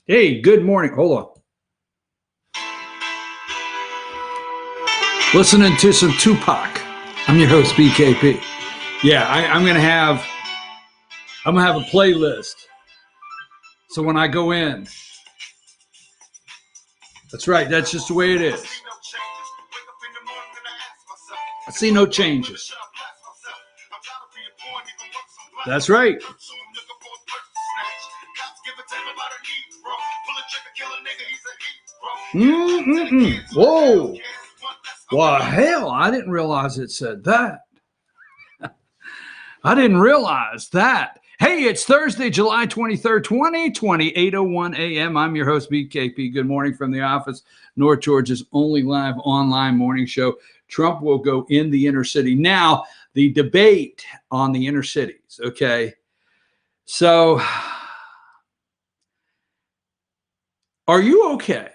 Hey, good morning. Hold on. Listening to some Tupac. I'm your host, BKP. Yeah, I'm gonna have a playlist. So when I go in, that's right. That's just the way it is. I see no changes. That's right. Whoa. Well, hell, I didn't realize it said that. I didn't realize that. Hey, it's Thursday, July 23rd, 2020, 8:01 a.m. I'm your host, BKP. Good morning from the office, North Georgia's only live online morning show. Trump will go in the inner city. Now, the debate on the inner cities, okay? So, are you okay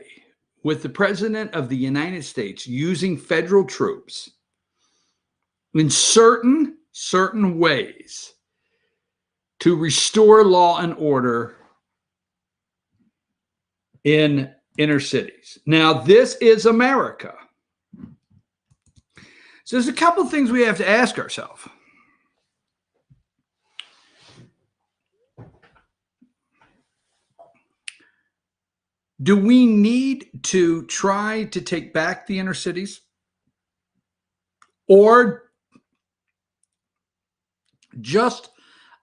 with the President of the United States using federal troops in certain ways to restore law and order in inner cities? Now, this is America. So there's a couple of things we have to ask ourselves. Do we need to try to take back the inner cities? Or just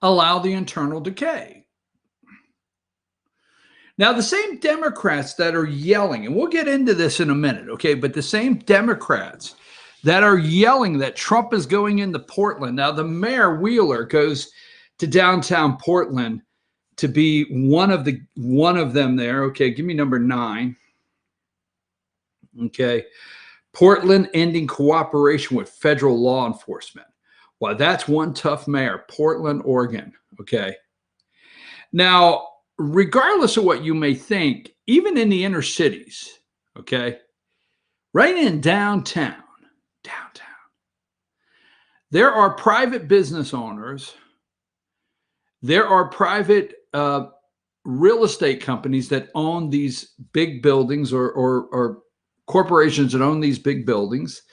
allow the internal decay? Now, the same Democrats that are yelling, and we'll get into this in a minute, okay, but the same Democrats that are yelling that Trump is going into Portland. Now, the mayor, Wheeler, goes to downtown Portland to be one of them there. Okay, give me number 9. Okay, Portland ending cooperation with federal law enforcement. Well, that's one tough mayor, Portland, Oregon. Okay. Now, regardless of what you may think, even in the inner cities, okay, right in downtown, there are private business owners. There are private real estate companies that own these big buildings, or corporations that own these big buildings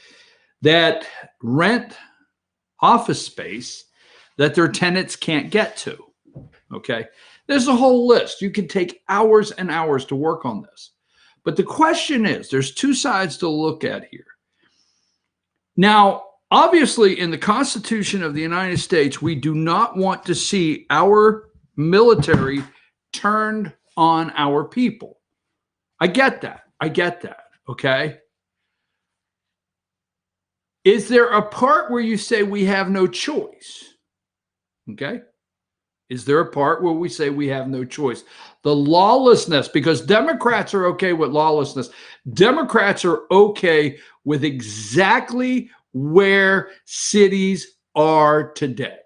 that rent office space that their tenants can't get to. Okay. There's a whole list. You can take hours and hours to work on this. But the question is, there's two sides to look at here. Now, obviously, in the Constitution of the United States, we do not want to see our military turned on our people. I get that. Okay. Is there a part where you say we have no choice? Okay. Is there a part where we say we have no choice? The lawlessness, because Democrats are okay with lawlessness. Democrats are okay with exactly where cities are today.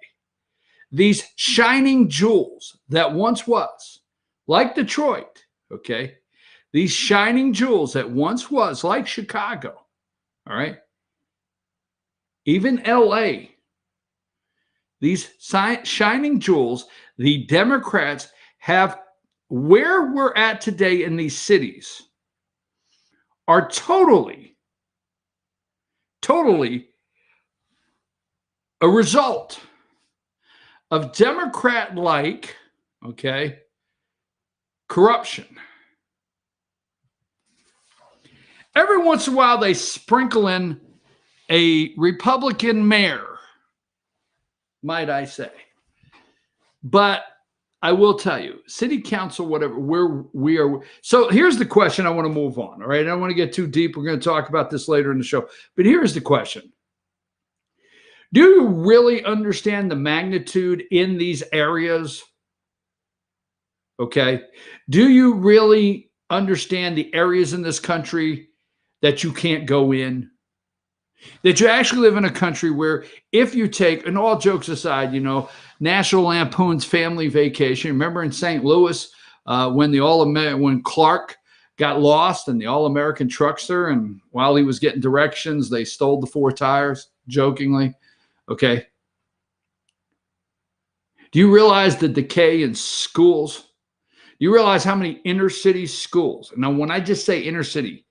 These shining jewels that once was, like Detroit, okay? These shining jewels that once was, like Chicago, all right? Even LA, these shining jewels, the Democrats have, where we're at today in these cities, are totally a result of Democrat-like, okay, corruption. Every once in a while, they sprinkle in a Republican mayor, might I say. But I will tell you, city council, whatever, where we are. So here's the question. I want to move on. All right. I don't want to get too deep. We're going to talk about this later in the show. But here's the question. Do you really understand the magnitude in these areas? Okay. Do you really understand the areas in this country that you can't go in? That you actually live in a country where, if you take, and all jokes aside, you know, National Lampoon's Family Vacation. Remember in St. Louis when Clark got lost and the All-American Truckster, and while he was getting directions, they stole the 4 tires, jokingly. Okay. Do you realize the decay in schools? Do You realize how many inner city schools, now when I just say inner city,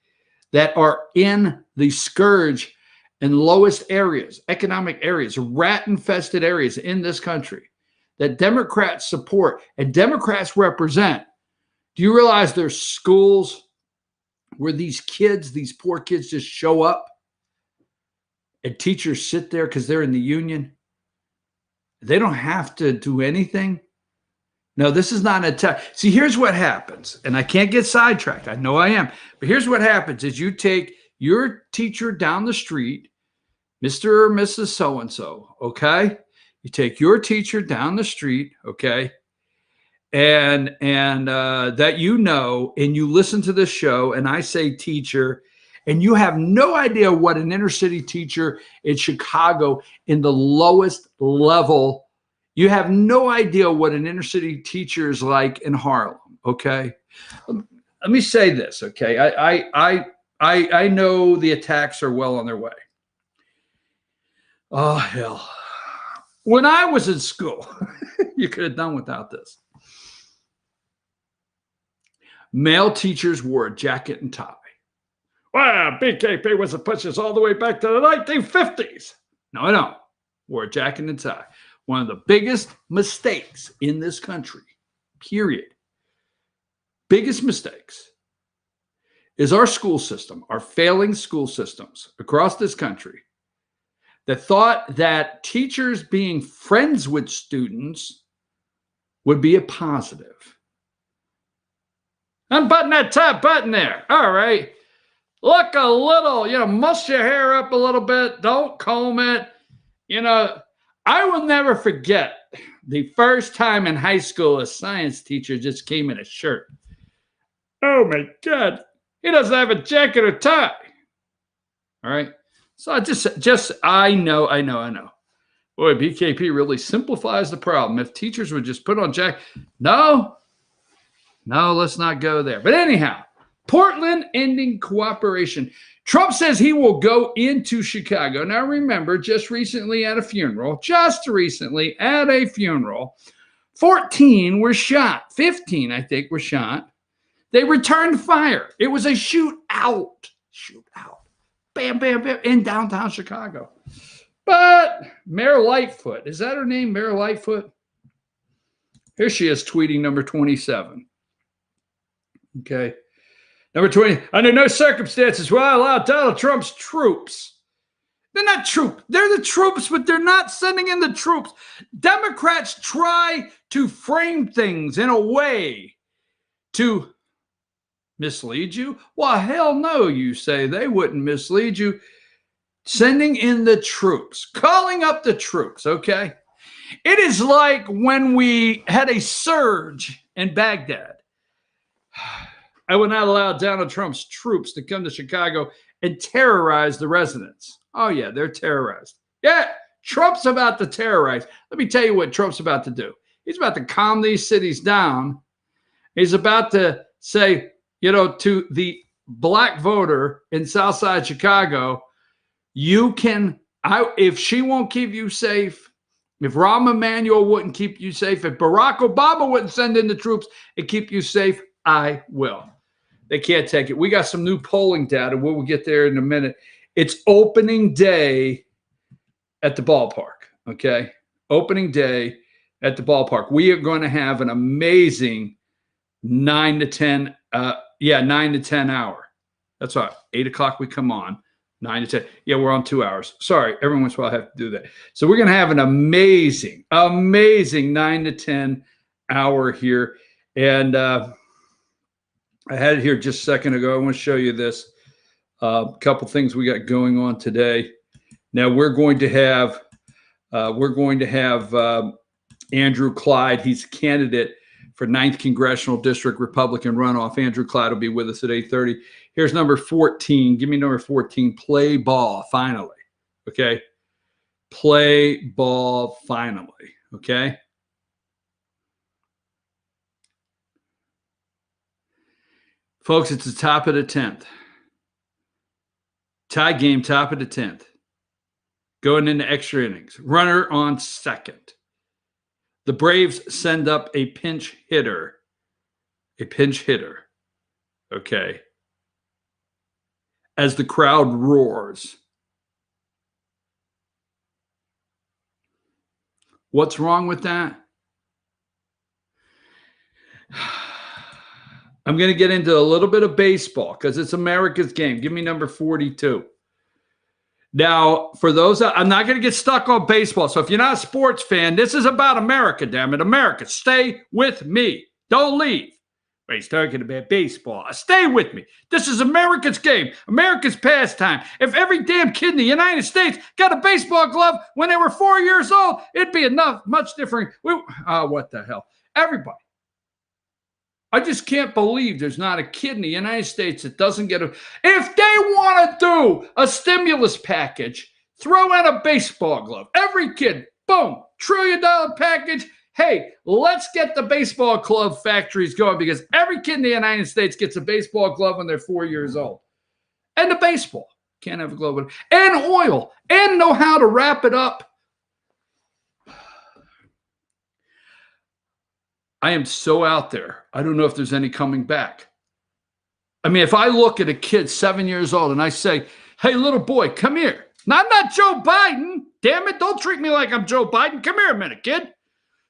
that are in the scourge and lowest areas, economic areas, rat infested areas in this country that Democrats support and Democrats represent. Do you realize there's schools where these kids, these poor kids, just show up and teachers sit there because they're in the union? They don't have to do anything. No, this is not an attack. See, here's what happens, and I can't get sidetracked. I know I am, but here's what happens is you take your teacher down the street, Mr. or Mrs. So-and-so, okay? You take your teacher down the street, okay? And that you know, and you listen to this show, and I say teacher, and you have no idea what an inner city teacher in Chicago in the lowest level, you have no idea what an inner city teacher is like in Harlem, okay? Let me say this, okay? I know the attacks are well on their way. Oh, hell. When I was in school, you could have done without this. Male teachers wore a jacket and tie. Wow, BKP was pushes all the way back to the 1950s. No, I don't. Wore a jacket and tie. One of the biggest mistakes in this country, period, biggest mistakes, is our school system, our failing school systems across this country that thought that teachers being friends with students would be a positive. Unbutton that top button there. All right. Look a little, muss your hair up a little bit. Don't comb it. I will never forget the first time in high school a science teacher just came in a shirt. Oh my God. He doesn't have a jacket or tie. All right. So I know. Boy, BKP really simplifies the problem. If teachers would just put on jacket. No, let's not go there. But anyhow, Portland ending cooperation. Trump says he will go into Chicago. Now, remember, just recently at a funeral, 14 were shot. 15, I think, were shot. They returned fire. It was a shootout. Bam, bam, bam, in downtown Chicago. But Mayor Lightfoot, is that her name, Mayor Lightfoot? Here she is tweeting number 27. Okay. Number 20, under no circumstances will I allow Donald Trump's troops. They're not troops. They're the troops, but they're not sending in the troops. Democrats try to frame things in a way to mislead you. Well, hell no, you say. They wouldn't mislead you. Sending in the troops, calling up the troops, okay? It is like when we had a surge in Baghdad. I would not allow Donald Trump's troops to come to Chicago and terrorize the residents. Oh, yeah, they're terrorized. Yeah, Trump's about to terrorize. Let me tell you what Trump's about to do. He's about to calm these cities down. He's about to say, to the black voter in Southside Chicago, if she won't keep you safe, if Rahm Emanuel wouldn't keep you safe, if Barack Obama wouldn't send in the troops and keep you safe, I will. They can't take it. We got some new polling data. We'll get there in a minute. It's opening day at the ballpark, okay? Opening day at the ballpark. We are going to have an amazing 9 to 10 hour. That's right. 8 o'clock we come on. 9 to 10. Yeah, we're on 2 hours. Sorry, every once in a while I have to do that. So we're going to have an amazing 9 to 10 hour here. And I had it here just a second ago. I want to show you this. A couple things we got going on today. Now we're going to have Andrew Clyde. He's a candidate for 9th Congressional District Republican runoff. Andrew Clyde will be with us at 8:30. Here's number 14. Give me number 14. Play ball finally. Okay. Play ball finally. Okay. Folks, it's the top of the 10th. Tie game, top of the 10th. Going into extra innings. Runner on second. The Braves send up a pinch hitter. a pinch hitter, okay, as the crowd roars. What's wrong with that? I'm going to get into a little bit of baseball because it's America's game. Give me number 42. Now, for those, I'm not going to get stuck on baseball. So if you're not a sports fan, this is about America, damn it. America, stay with me. Don't leave. But he's talking about baseball. Stay with me. This is America's game, America's pastime. If every damn kid in the United States got a baseball glove when they were 4 years old, it'd be much different. What the hell? Everybody. I just can't believe there's not a kid in the United States that doesn't get if they want to do a stimulus package, throw in a baseball glove. Every kid, boom, $1 trillion package. Hey, let's get the baseball glove factories going because every kid in the United States gets a baseball glove when they're 4 years old. And the baseball. Can't have a glove. And oil. And know how to wrap it up. I am so out there. I don't know if there's any coming back. I mean, if I look at a kid 7 years old and I say, hey, little boy, come here. Now, I'm not Joe Biden. Damn it. Don't treat me like I'm Joe Biden. Come here a minute, kid.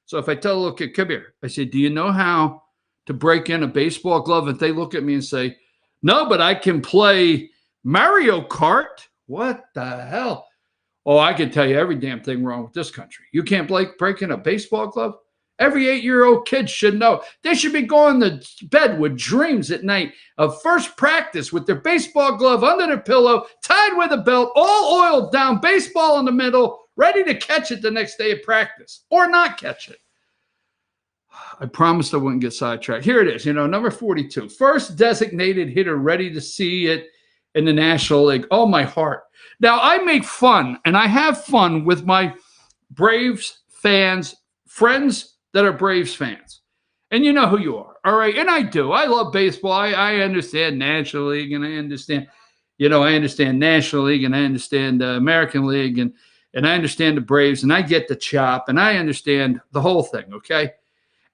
So if I tell a little kid, come here, I say, do you know how to break in a baseball glove? If they look at me and say, no, but I can play Mario Kart. What the hell? Oh, I can tell you every damn thing wrong with this country. You can't break in a baseball glove? Every 8-year-old kid should know. They should be going to bed with dreams at night of first practice with their baseball glove under their pillow, tied with a belt, all oiled down, baseball in the middle, ready to catch it the next day at practice or not catch it. I promised I wouldn't get sidetracked. Here it is, number 42. First designated hitter ready to see it in the National League. Oh, my heart. Now, I make fun, and I have fun with my Braves fans, friends that are Braves fans. And you know who you are, all right? And I do. I love baseball. I understand National League, and I understand, I understand National League, and I understand the American League, and I understand the Braves, and I get the chop, and I understand the whole thing, okay?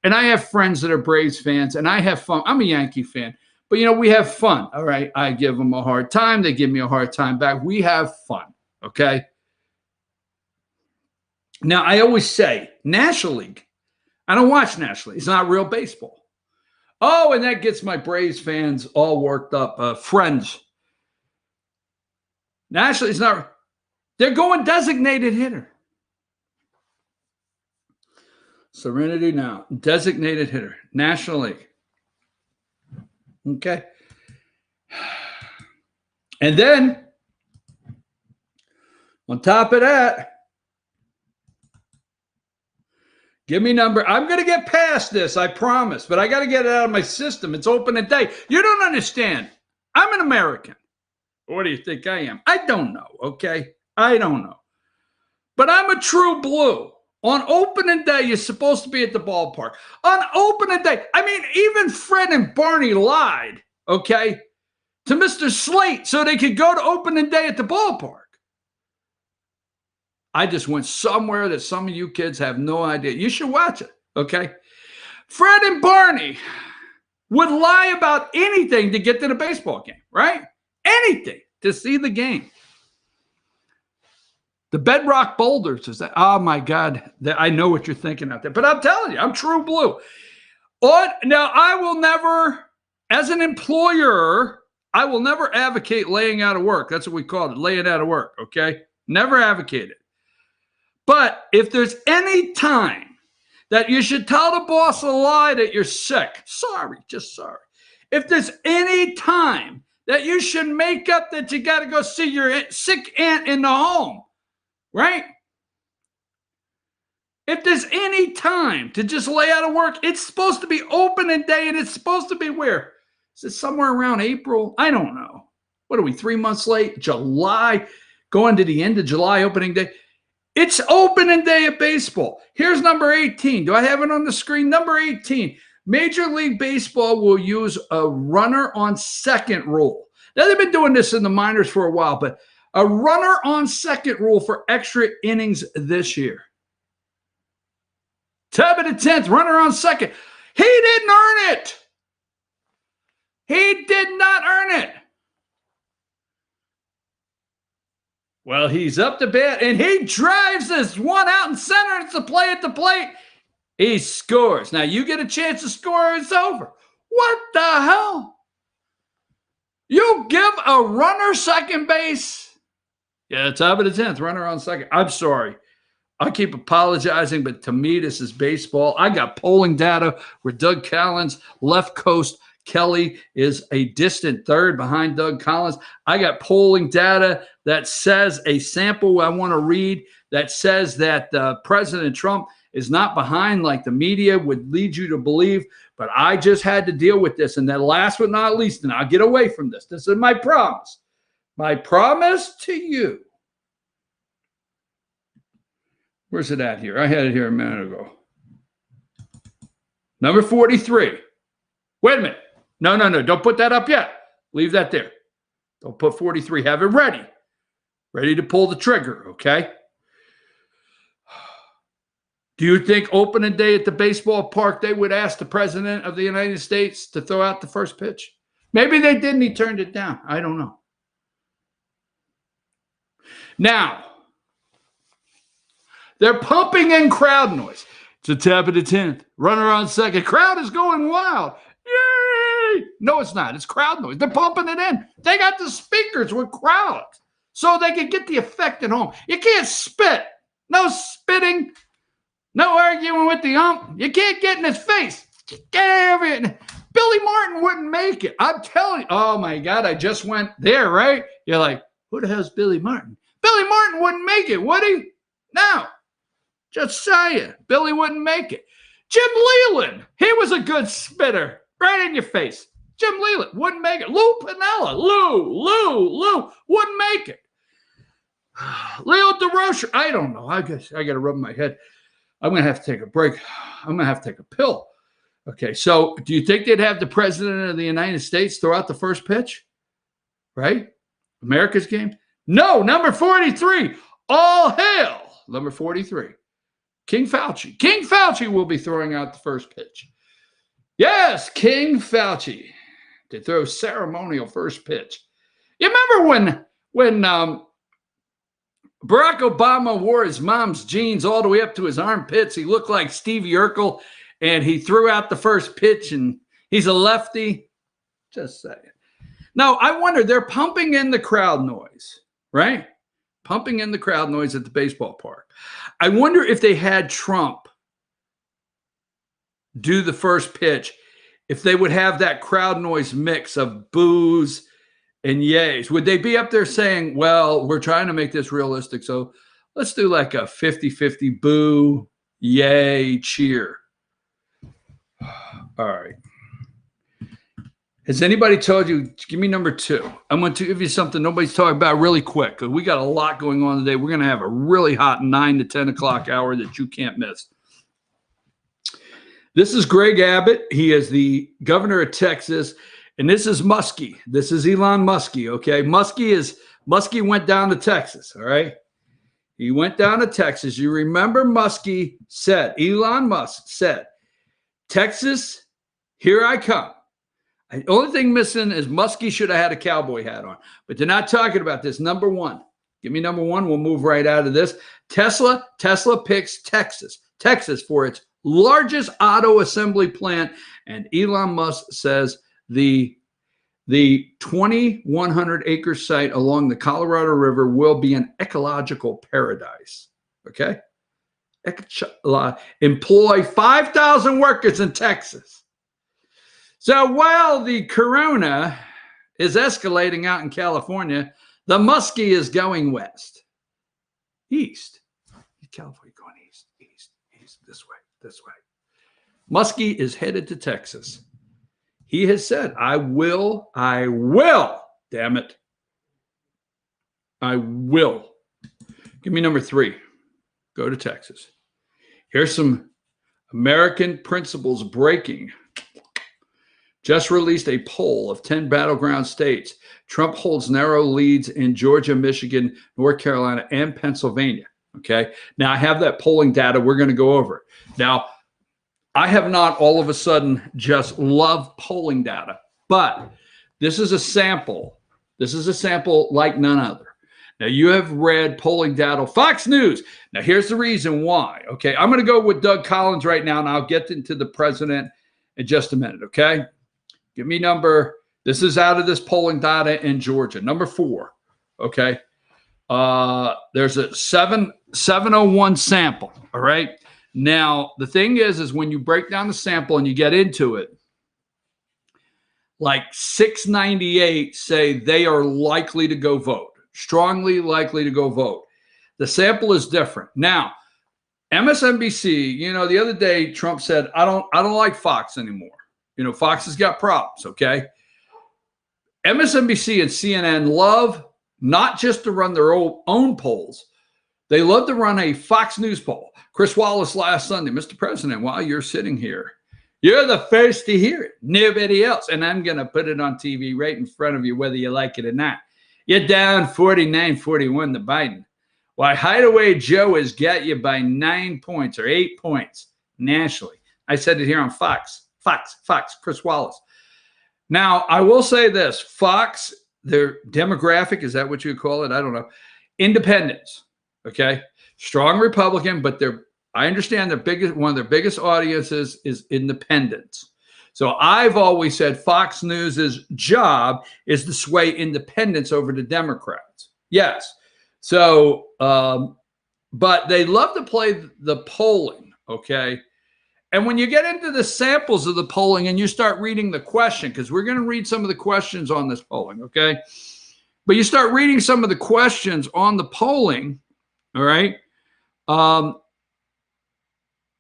And I have friends that are Braves fans, and I have fun. I'm a Yankee fan, but, we have fun, all right? I give them a hard time. They give me a hard time back. We have fun, okay? Now, I always say National League. I don't watch National League. It's not real baseball. Oh, and that gets my Braves fans all worked up. Friends. National League is not. They're going designated hitter. Serenity now. Designated hitter. National League. Okay. And then, on top of that, give me number. I'm going to get past this, I promise, but I got to get it out of my system. It's opening day. You don't understand. I'm an American. What do you think I am? I don't know, okay? I don't know. But I'm a true blue. On opening day, you're supposed to be at the ballpark. On opening day, I mean, even Fred and Barney lied, okay, to Mr. Slate so they could go to opening day at the ballpark. I just went somewhere that some of you kids have no idea. You should watch it, okay? Fred and Barney would lie about anything to get to the baseball game, right? Anything to see the game. The Bedrock Boulders is that, oh my God, I know what you're thinking out there. But I'm telling you, I'm true blue. Now, I will never, as an employer, I will never advocate laying out of work. That's what we call it, laying out of work, okay? Never advocate it. But if there's any time that you should tell the boss a lie that you're sick, sorry, just sorry. If there's any time that you should make up that you got to go see your sick aunt in the home, right? If there's any time to just lay out of work, it's supposed to be opening day, and it's supposed to be where? Is it somewhere around April? I don't know. What are we, 3 months late? July, going to the end of July, opening day. It's opening day of baseball. Here's number 18. Do I have it on the screen? Number 18. Major League Baseball will use a runner on second rule. Now, they've been doing this in the minors for a while, but a runner on second rule for extra innings this year. Top of the 10th, runner on second. He didn't earn it. He did not earn it. Well, he's up to bat, and he drives this one out in center. It's a play at the plate. He scores. Now, you get a chance to score, it's over. What the hell? You give a runner second base? Yeah, top of the 10th, runner on second. I'm sorry. I keep apologizing, but to me, this is baseball. I got polling data where Doug Collins, left coast, Kelly is a distant third behind Doug Collins. I got polling data that says a sample I want to read that says that President Trump is not behind like the media would lead you to believe. But I just had to deal with this. And then last but not least, and I'll get away from this. This is my promise. My promise to you. Where's it at here? I had it here a minute ago. Number 43. Wait a minute. No. Don't put that up yet. Leave that there. Don't put 43. Have it ready. Ready to pull the trigger, okay? Do you think opening day at the baseball park, they would ask the president of the United States to throw out the first pitch? Maybe they didn't. He turned it down. I don't know. Now, they're pumping in crowd noise. It's the top of the 10th. Runner on second. Crowd is going wild. Yay! No, it's not. It's crowd noise. They're pumping it in. They got the speakers with crowds so they can get the effect at home. You can't spit. No spitting. No arguing with the ump. You can't get in his face. Get over it. Billy Martin wouldn't make it. I'm telling you. Oh, my God. I just went there, right? You're like, who the hell's Billy Martin? Billy Martin wouldn't make it, would he? No. Just saying. Billy wouldn't make it. Jim Leland. He was a good spitter. Right in your face. Jim Leland wouldn't make it. Lou Piniella. Lou wouldn't make it. Leo DeRocher. I don't know. I guess I got to rub my head. I'm going to have to take a break. I'm going to have to take a pill. Okay, so do you think they'd have the president of the United States throw out the first pitch? Right? America's game? No, number 43. All hail. Number 43. King Fauci. King Fauci will be throwing out the first pitch. Yes, King Fauci to throw ceremonial first pitch. You remember when Barack Obama wore his mom's jeans all the way up to his armpits? He looked like Stevie Urkel, and he threw out the first pitch, and he's a lefty. Just saying. Now, I wonder, they're pumping in the crowd noise, right? Pumping in the crowd noise at the baseball park. I wonder if they had Trump do the first pitch, if they would have that crowd noise mix of boos and yays. Would they be up there saying, well, we're trying to make this realistic, so let's do like a 50-50 boo, yay, cheer. All right. Has anybody told you, give me number 2. I'm going to give you something nobody's talking about really quick, because we got a lot going on today. We're going to have a really hot 9 to 10 o'clock hour that you can't miss. This is Greg Abbott. He is the governor of Texas, and this is Muskie. This is Elon Muskie, okay? Muskie went down to Texas, all right? He went down to Texas. You remember Muskie said, Elon Musk said, Texas, here I come. The only thing missing is Muskie should have had a cowboy hat on. But they're not talking about this. Number 1. Give me number 1. We'll move right out of this. Tesla picks Texas for its largest auto assembly plant. And Elon Musk says the 2,100-acre site along the Colorado River will be an ecological paradise. Okay? Employ 5,000 workers in Texas. So while the corona is escalating out in California, the Muskie is going west. East. California going east, this way. Muskie is headed to Texas. He has said, I will, damn it. I will. Give me number 3. Go to Texas. Here's some American principles breaking. Just released a poll of 10 battleground states. Trump holds narrow leads in Georgia, Michigan, North Carolina, and Pennsylvania. Okay. Now I have that polling data. We're going to go over it. Now, I have not all of a sudden just loved polling data, but This is a sample. This is a sample like none other. Now, you have read polling data, Fox News. Now, here's the reason why. Okay, I'm going to go with Doug Collins right now, and I'll get into the president in just a minute. Okay, give me number. This is out of this polling data in Georgia. Number 4. Okay, there's a 701 sample. All right. Now, the thing is when you break down the sample and you get into it, like 698 say they are likely to go vote, strongly likely to go vote. The sample is different. Now, MSNBC, the other day Trump said, I don't like Fox anymore. Fox has got problems, okay? MSNBC and CNN love not just to run their own polls. They love to run a Fox News poll. Chris Wallace last Sunday, Mr. President, while you're sitting here, you're the first to hear it. Nobody else. And I'm going to put it on TV right in front of you, whether you like it or not. You're down 49-41 to Biden. Why, Hideaway Joe has got you by 9 points or 8 points nationally. I said it here on Fox, Chris Wallace. Now, I will say this. Fox, their demographic, is that what you call it? I don't know. Independents, okay? Strong Republican, but I understand one of their biggest audiences is independents. So I've always said Fox News's job is to sway independents over to Democrats. Yes. So, but they love to play the polling, okay? And when you get into the samples of the polling and you start reading the question, because we're going to read some of the questions on this polling, okay? But you start reading some of the questions on the polling, all right?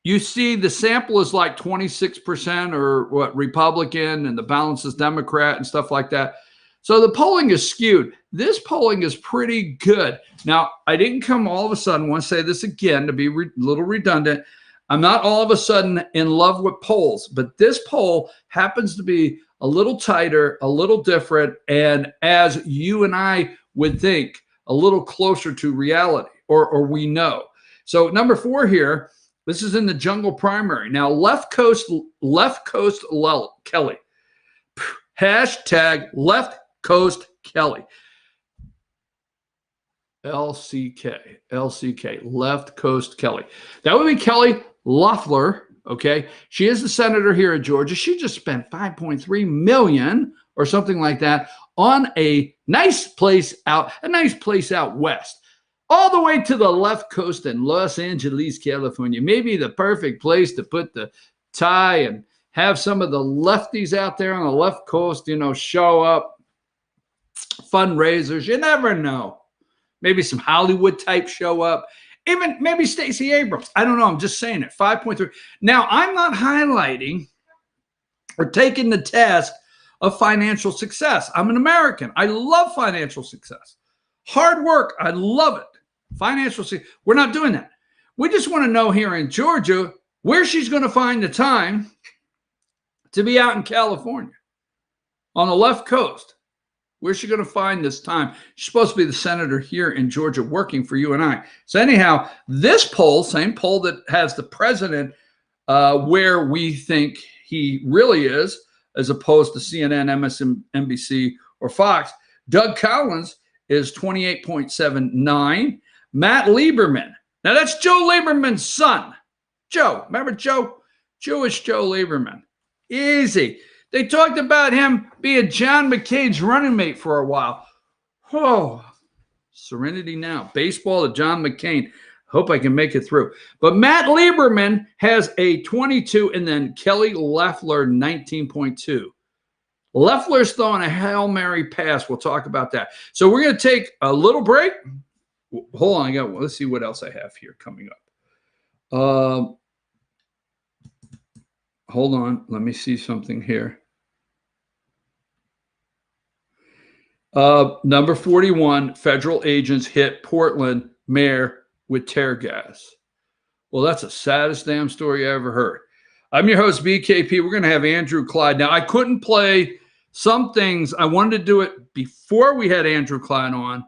You see the sample is like 26% or what, Republican, and the balance is Democrat and stuff like that. So the polling is skewed. This polling is pretty good. Now, I didn't come all of a sudden, I want to say this again to be a little redundant. I'm not all of a sudden in love with polls, but this poll happens to be a little tighter, a little different, and as you and I would think, a little closer to reality, or we know. So number 4 here, this is in the jungle primary. Now, left coast Kelly. Hashtag left coast Kelly. LCK, left coast Kelly. That would be Kelly Loeffler, okay? She is the senator here in Georgia. She just spent $5.3 million or something like that on a nice place out west. All the way to the left coast in Los Angeles, California. Maybe the perfect place to put the tie and have some of the lefties out there on the left coast, show up. Fundraisers, you never know. Maybe some Hollywood type show up. Even maybe Stacey Abrams. I don't know. I'm just saying it. 5.3. Now, I'm not highlighting or taking the task of financial success. I'm an American. I love financial success. Hard work. I love it. Financial success. We're not doing that. We just want to know here in Georgia where she's going to find the time to be out in California on the left coast. Where's she going to find this time? She's supposed to be the senator here in Georgia working for you and I. So anyhow, this poll, same poll that has the president where we think he really is, as opposed to CNN, MSNBC, or Fox, Doug Collins is 28.79. Matt Lieberman. Now, that's Joe Lieberman's son. Joe. Remember Joe? Jewish Joe Lieberman. Easy. They talked about him being John McCain's running mate for a while. Oh, serenity now. Baseball to John McCain. Hope I can make it through. But Matt Lieberman has a 22, and then Kelly Loeffler, 19.2. Loeffler's throwing a Hail Mary pass. We'll talk about that. So we're going to take a little break. Hold on. Let's see what else I have here coming up. Hold on. Let me see something here. Number 41, federal agents hit Portland mayor with tear gas. Well, that's the saddest damn story I ever heard. I'm your host, BKP. We're going to have Andrew Clyde. Now, I couldn't play some things. I wanted to do it before we had Andrew Clyde on,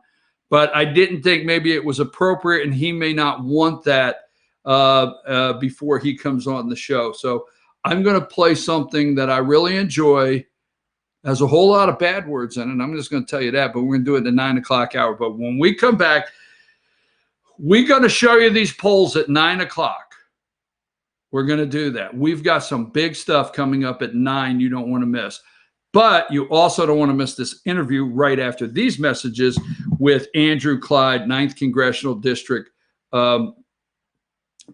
but I didn't think maybe it was appropriate, and he may not want that before he comes on the show. So I'm going to play something that I really enjoy Has a whole lot of bad words in it. I'm just going to tell you that, but we're going to do it in the 9 o'clock hour. But when we come back, we're going to show you these polls at 9 o'clock. We're going to do that. We've got some big stuff coming up at 9 you don't want to miss. But you also don't want to miss this interview right after these messages with Andrew Clyde, 9th Congressional District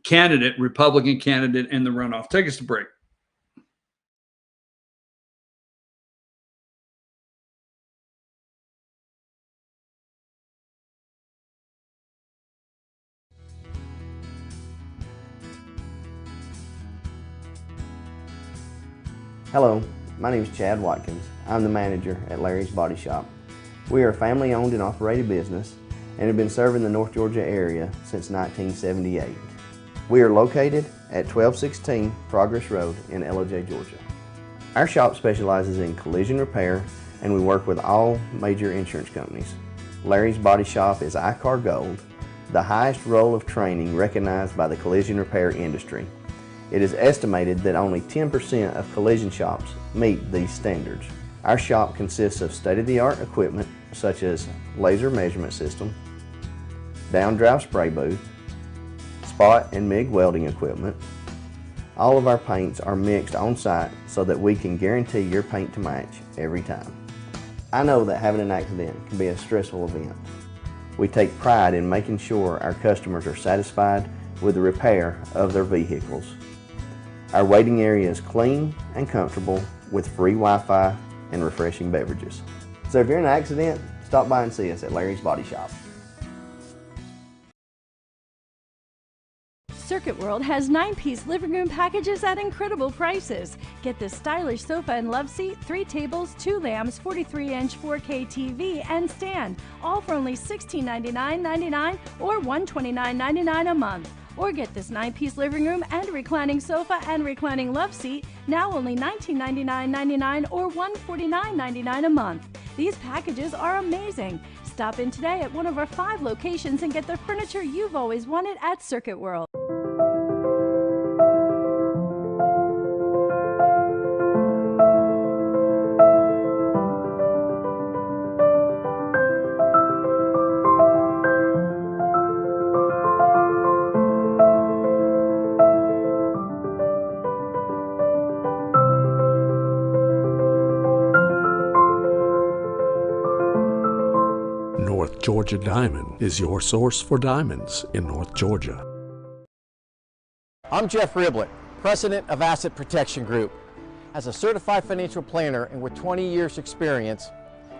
candidate, Republican candidate in the runoff. Take us to break. Hello, my name is Chad Watkins. I'm the manager at Larry's Body Shop. We are a family-owned and operated business and have been serving the North Georgia area since 1978. We are located at 1216 Progress Road in Ellijay, Georgia. Our shop specializes in collision repair and we work with all major insurance companies. Larry's Body Shop is ICAR Gold, the highest role of training recognized by the collision repair industry. It is estimated that only 10% of collision shops meet these standards. Our shop consists of state-of-the-art equipment such as laser measurement system, down-drive spray booth, spot and MIG welding equipment. All of our paints are mixed on site so that we can guarantee your paint to match every time. I know that having an accident can be a stressful event. We take pride in making sure our customers are satisfied with the repair of their vehicles. Our waiting area is clean and comfortable with free Wi-Fi and refreshing beverages. So if you're in an accident, stop by and see us at Larry's Body Shop. Circuit World has 9-piece living room packages at incredible prices. Get this stylish sofa and love seat, 3 tables, 2 lamps, 43-inch 4K TV, and stand, all for only $1699.99 or $129.99 a month. Or get this 9-piece living room and reclining sofa and reclining love seat, now only $1999.99 or $149.99 a month. These packages are amazing. Stop in today at one of our 5 locations and get the furniture you've always wanted at Circuit World. North Georgia Diamond is your source for diamonds in North Georgia. I'm Jeff Riblett, President of Asset Protection Group. As a certified financial planner and with 20 years experience,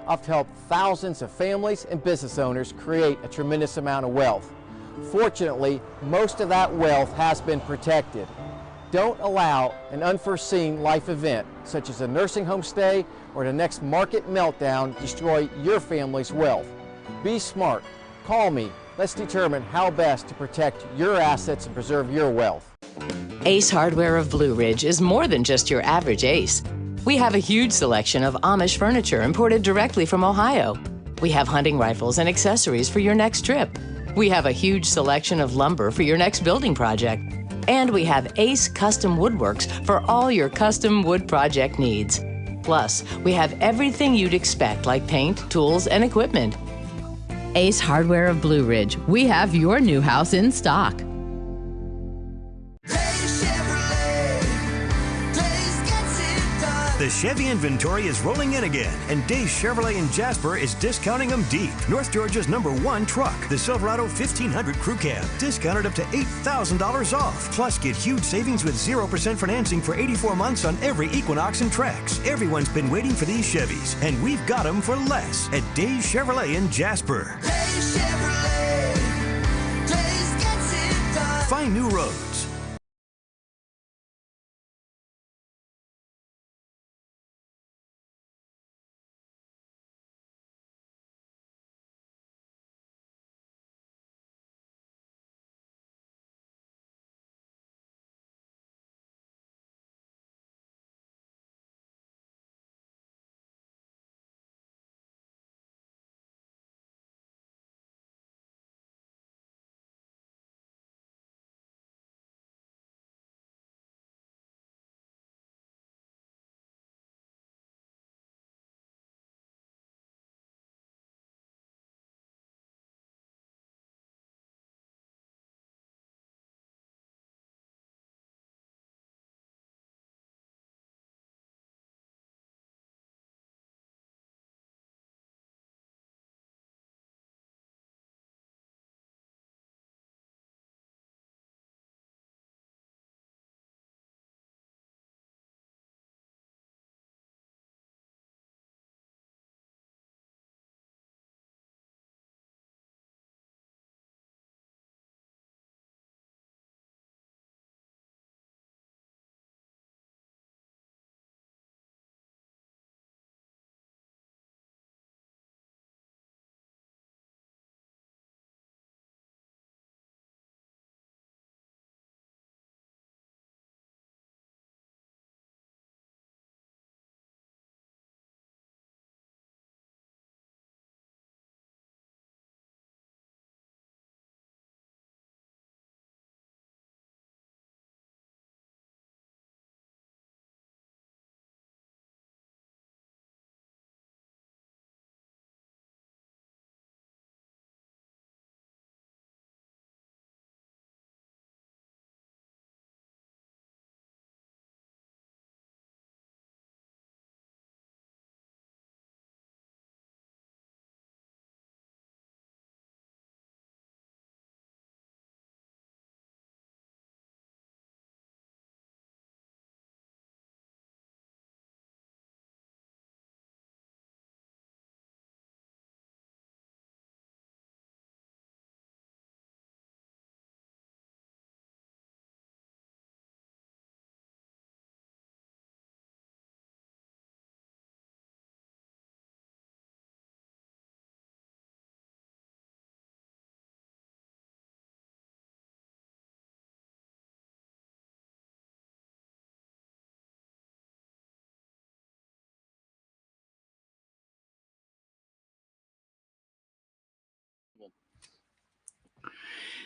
I've helped thousands of families and business owners create a tremendous amount of wealth. Fortunately, most of that wealth has been protected. Don't allow an unforeseen life event, such as a nursing home stay or the next market meltdown, destroy your family's wealth. Be smart. Call me. Let's determine how best to protect your assets and preserve your wealth. Ace Hardware of Blue Ridge is more than just your average Ace. We have a huge selection of Amish furniture imported directly from Ohio. We have hunting rifles and accessories for your next trip. We have a huge selection of lumber for your next building project. And we have Ace Custom Woodworks for all your custom wood project needs. Plus, we have everything you'd expect, like paint, tools, and equipment. Ace Hardware of Blue Ridge. We have your new house in stock. The Chevy inventory is rolling in again, and Days Chevrolet in Jasper is discounting them deep. North Georgia's #1 truck, the Silverado 1500 Crew Cab, discounted up to $8,000 off. Plus, get huge savings with 0% financing for 84 months on every Equinox and Trax. Everyone's been waiting for these Chevys, and we've got them for less at Days Chevrolet in Jasper. Days Chevrolet. Days gets it done. Find new roads.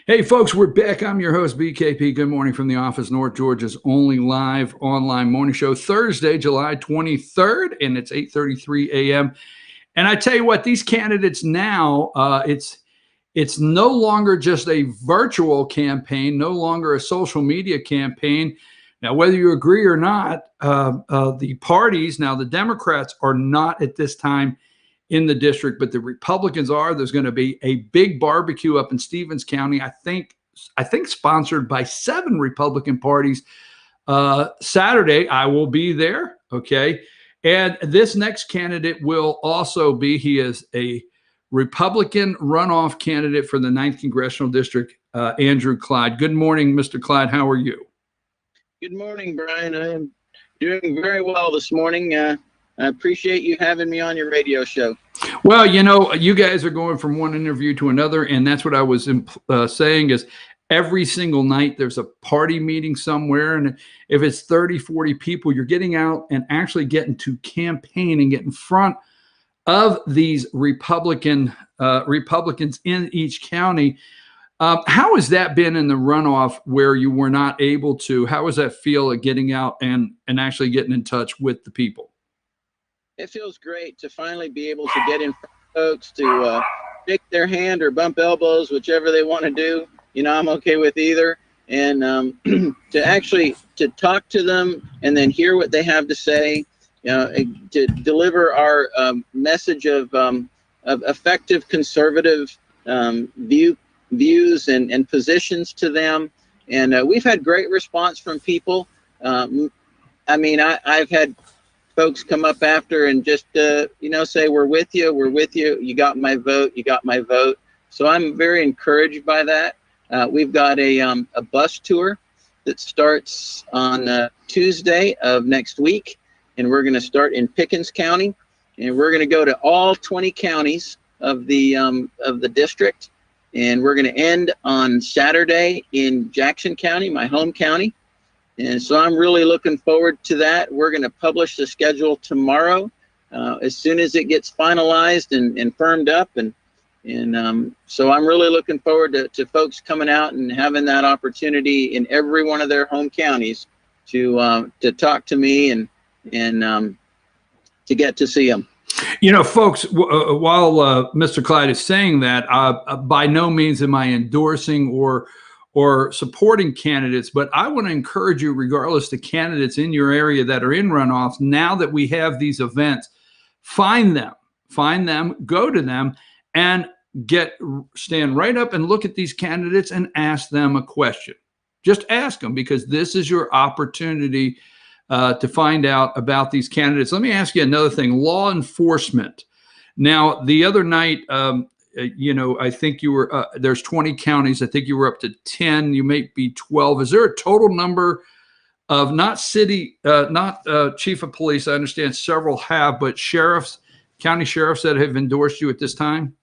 Hey, folks, we're back. I'm your host, BKP. Good morning from the office, North Georgia's only live online morning show, Thursday, July 23rd, and it's 8:33 a.m. And I tell you what, these candidates now, it's no longer just a virtual campaign, no longer a social media campaign. Now, whether you agree or not, the parties, now the Democrats are not at this time in the district, but the Republicans are. There's going to be a big barbecue up in Stevens County, I think sponsored by 7 Republican parties. Saturday, I will be there, okay? And this next candidate will also be, he is a Republican runoff candidate for the 9th Congressional District, Andrew Clyde. Good morning, Mr. Clyde. How are you? Good morning, Brian. I am doing very well this morning. I appreciate you having me on your radio show. Well, you know, you guys are going from one interview to another, and that's what I was saying is every single night there's a party meeting somewhere, and if it's 30, 40 people, you're getting out and actually getting to campaign and get in front of these Republicans in each county. How has that been in the runoff where you were not able to? How does that feel at getting out and actually getting in touch with the people? It feels great to finally be able to get in front of folks, to shake their hand or bump elbows, whichever they want to do. You know, I'm okay with either. And to actually to talk to them and then hear what they have to say, to deliver our message of effective conservative views and positions to them. And we've had great response from people. I mean, I've had folks come up after and just, say, we're with you. You got my vote. So I'm very encouraged by that. We've got a bus tour that starts on Tuesday of next week, and we're going to start in Pickens County, and we're going to go to all 20 counties of the district, and we're going to end on Saturday in Jackson County, my home county. And so I'm really looking forward to that. We're going to publish the schedule tomorrow as soon as it gets finalized and firmed up. And so I'm really looking forward to folks coming out and having that opportunity in every one of their home counties to talk to me and to get to see them. You know, folks, while Mr. Clyde is saying that, by no means am I endorsing or supporting candidates, but I want to encourage you, regardless the candidates in your area that are in runoffs, now that we have these events, find them, go to them, and stand right up and look at these candidates and ask them a question. Just ask them, because this is your opportunity to find out about these candidates. Let me ask you another thing. Law enforcement. Now, the other night, I think you were, there's 20 counties. I think you were up to 10. You may be 12. Is there a total number of not chief of police? I understand several have, but county sheriffs that have endorsed you at this time?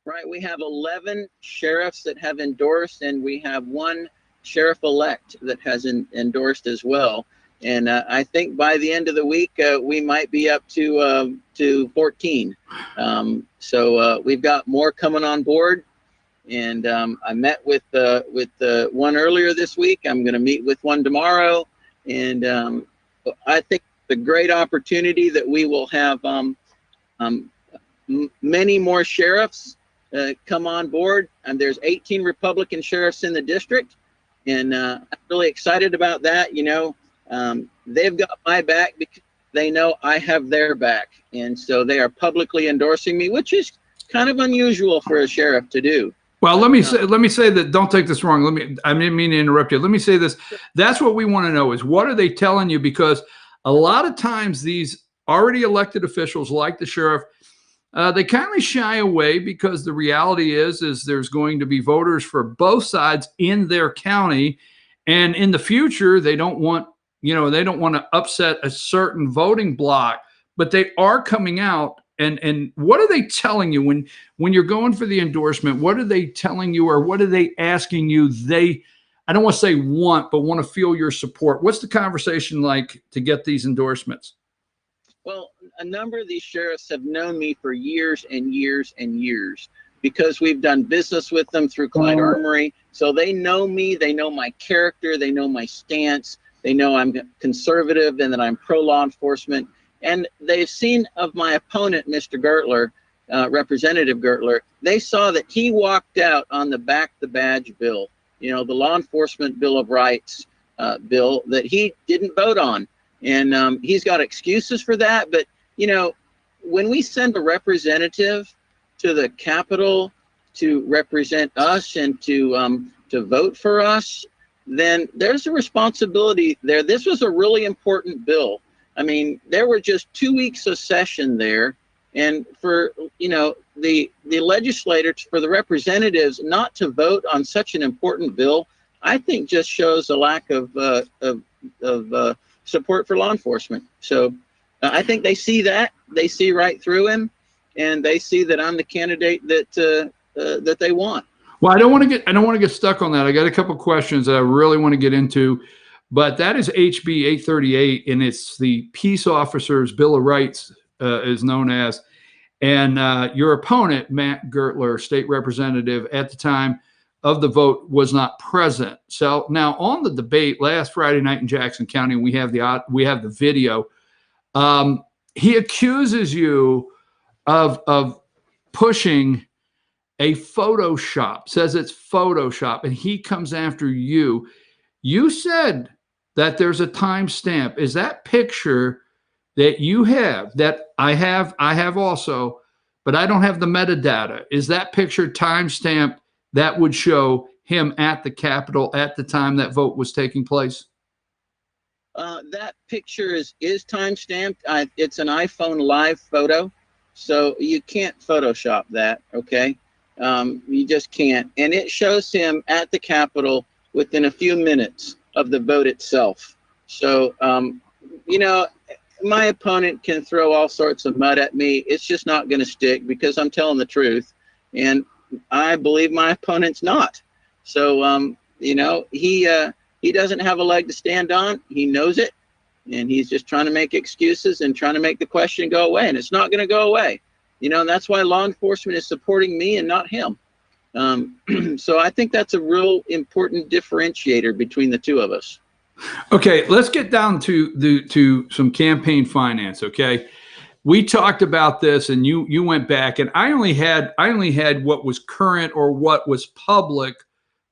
Right. We have 11 sheriffs that have endorsed, and we have 1 sheriff-elect that has endorsed as well. And I think by the end of the week, we might be up to 14. So we've got more coming on board. And I met with one earlier this week. I'm going to meet with one tomorrow. And I think the great opportunity that we will have many more sheriffs come on board. And there's 18 Republican sheriffs in the district. And I'm really excited about that. They've got my back because they know I have their back. And so they are publicly endorsing me, which is kind of unusual for a sheriff to do. Well, let me say that, don't take this wrong. I didn't mean to interrupt you. Let me say this. That's what we want to know, is what are they telling you? Because a lot of times these already elected officials, like the sheriff, they kind of shy away, because the reality is there's going to be voters for both sides in their county. And in the future, they don't want to upset a certain voting block, but they are coming out. And what are they telling you when you're going for the endorsement? What are they telling you, or what are they asking you? I don't want to say want to feel your support. What's the conversation like to get these endorsements? Well, a number of these sheriffs have known me for years and years and years, because we've done business with them through Clyde Armory. So they know me, they know my character, they know my stance, they know I'm conservative and that I'm pro-law enforcement. And they've seen of my opponent, Mr. Gertler, Representative Gertler, they saw that he walked out on the Back the Badge bill, you know, the Law Enforcement Bill of Rights bill that he didn't vote on. And he's got excuses for that. But, you know, when we send a representative to the Capitol to represent us and to vote for us, then there's a responsibility there. This was a really important bill. I mean, there were just 2 weeks of session there, and for, you know, the legislators, for the representatives not to vote on such an important bill, I think just shows a lack of support for law enforcement. So I think they see that, they see right through him, and they see that I'm the candidate that they want. Well, I don't want to get stuck on that. I got a couple questions that I really want to get into, but that is HB 838, and it's the Peace Officers Bill of Rights, is known as. And your opponent, Matt Gertler, state representative at the time of the vote, was not present. So now on the debate last Friday night in Jackson County, we have the video. He accuses you of pushing a Photoshop, says it's Photoshop, and he comes after you. You said that there's a timestamp. Is that picture that you have, that I have also, but I don't have the metadata, is that picture timestamped that would show him at the Capitol at the time that vote was taking place? That picture is timestamped. It's an iPhone Live photo, so you can't Photoshop that, okay? You just can't. And it shows him at the Capitol within a few minutes of the vote itself. So, you know, my opponent can throw all sorts of mud at me. It's just not going to stick because I'm telling the truth. And I believe my opponent's not. So, you know, he doesn't have a leg to stand on. He knows it. And he's just trying to make excuses and trying to make the question go away. And it's not going to go away. You know, and that's why law enforcement is supporting me and not him. So I think that's a real important differentiator between the two of us. Okay, let's get down to some campaign finance. Okay, we talked about this, and you went back, and I only had what was current or what was public,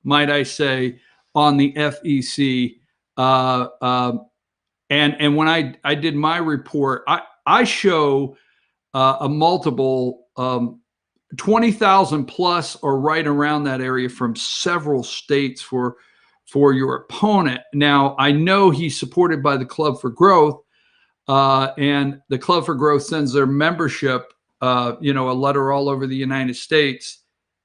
might I say, on the FEC. And when I did my report, I show a multiple 20,000 plus or right around that area from several states for your opponent. Now, I know he's supported by the Club for Growth, and the Club for Growth sends their membership, you know, a letter all over the United States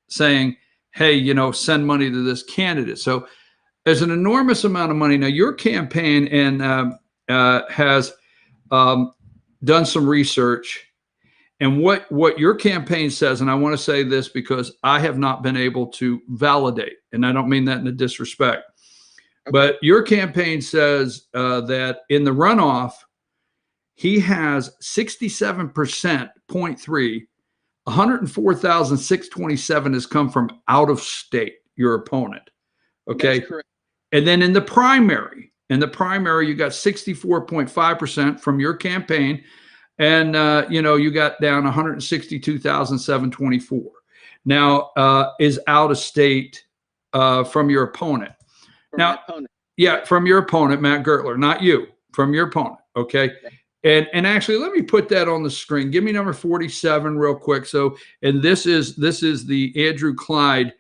saying, hey, you know, send money to this candidate. So there's an enormous amount of money. Now, your campaign has done some research, and what your campaign says, and I want to say this because I have not been able to validate, and I don't mean that in a disrespect. But your campaign says that in the runoff, he has 67%, 0.3, 104,627 has come from out of state, your opponent. Okay. That's correct. And then in the primary, you got 64.5% from your campaign. And, you know, you got down 162,724. Now, is out of state from your opponent. From your opponent, Matt Gertler, not you, from your opponent. Okay. And actually, let me put that on the screen. Give me number 47 real quick. So, and this is the Andrew Clyde.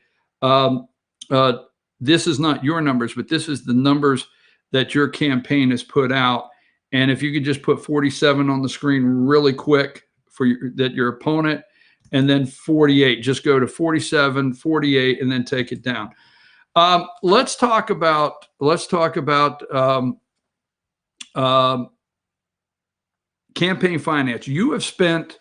This is not your numbers, but this is the numbers that your campaign has put out. And if you could just put 47 on the screen really quick for your opponent, and then 48, just go to 47, 48, and then take it down. Let's talk about campaign finance. You have spent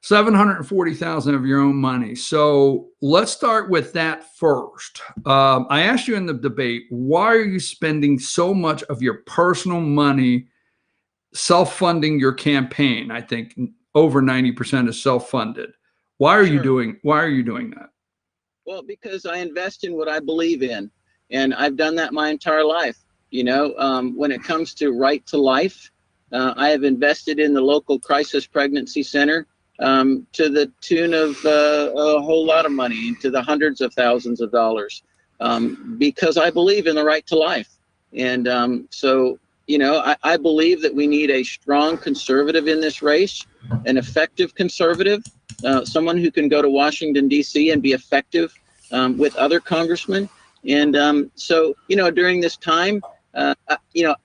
$740,000 of your own money. So let's start with that first. I asked you in the debate, why are you spending so much of your personal money self-funding your campaign? I think over 90% is self-funded. Why are Sure. why are you doing that? Well, because I invest in what I believe in, and I've done that my entire life. You know, when it comes to right to life, I have invested in the local crisis pregnancy center to the tune of a whole lot of money, into the hundreds of thousands of dollars, because I believe in the right to life. And so, you know, I believe that we need a strong conservative in this race, an effective conservative, someone who can go to Washington, D.C. and be effective with other congressmen. And so, you know, during this time, you know,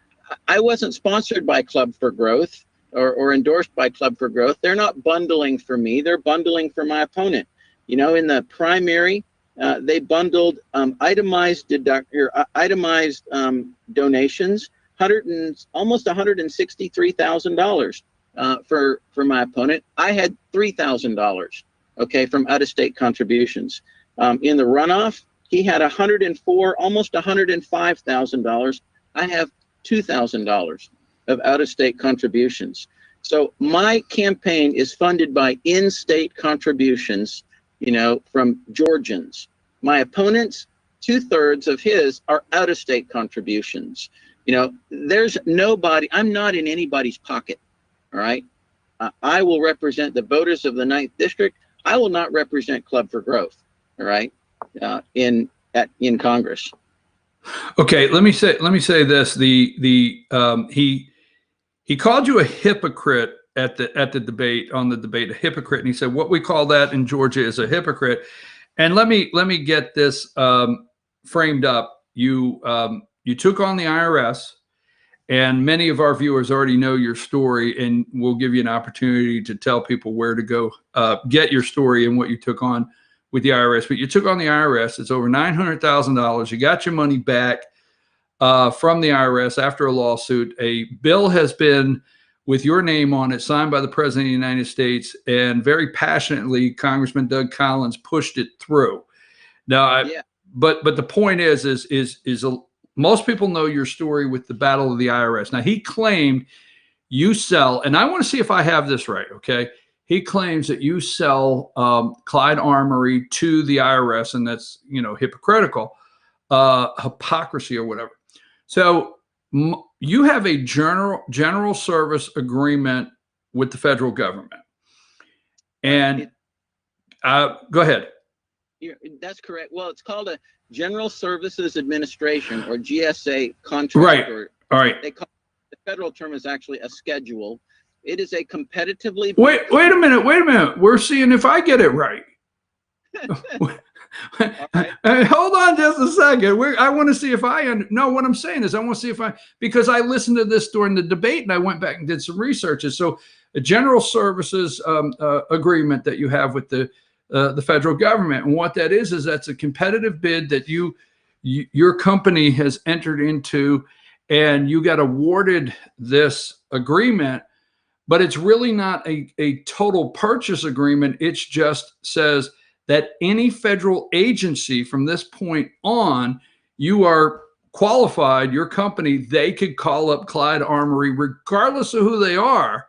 I wasn't sponsored by Club for Growth or endorsed by Club for Growth. They're not bundling for me. They're bundling for my opponent. You know, in the primary, they bundled itemized donations, almost $163,000 for my opponent. I had $3,000, okay, from out-of-state contributions. In the runoff, he had almost $105,000. I have $2,000 of out-of-state contributions. So my campaign is funded by in-state contributions, you know, from Georgians. My opponent's 2/3 of his are out-of-state contributions. You know, there's nobody, I'm not in anybody's pocket, all right? I will represent the voters of the 9th District. I will not represent Club for Growth, all right, in Congress. Okay, let me say this. He called you a hypocrite at the debate, a hypocrite, and he said what we call that in Georgia is a hypocrite. And let me get this framed up. You took on the IRS, and many of our viewers already know your story, and we'll give you an opportunity to tell people where to go get your story and what you took on with the IRS. But you took on the IRS. It's over $900,000. You got your money back from the IRS after a lawsuit. A bill has been with your name on it, signed by the President of the United States, and very passionately, Congressman Doug Collins pushed it through. Now, but the point is most people know your story with the battle of the IRS. Now, he claimed you sell, and I want to see if I have this right, okay? He claims that you sell Clyde Armory to the IRS, and that's, you know, hypocritical, hypocrisy or whatever. So you have a general service agreement with the federal government. And go ahead. That's correct. Well, it's called a General Services Administration, or GSA contract. Right. All right. They call the federal term is actually a schedule. It is a competitively. Wait a minute. We're seeing if I get it right. Hold on just a second. I want to see if no, what I'm saying is I want to see if because I listened to this during the debate and I went back and did some researches. So a general services agreement that you have with the federal government, and what that is that's a competitive bid that your company has entered into, and you got awarded this agreement. But it's really not a total purchase agreement. It just says that any federal agency from this point on, you are qualified, your company, they could call up Clyde Armory, regardless of who they are,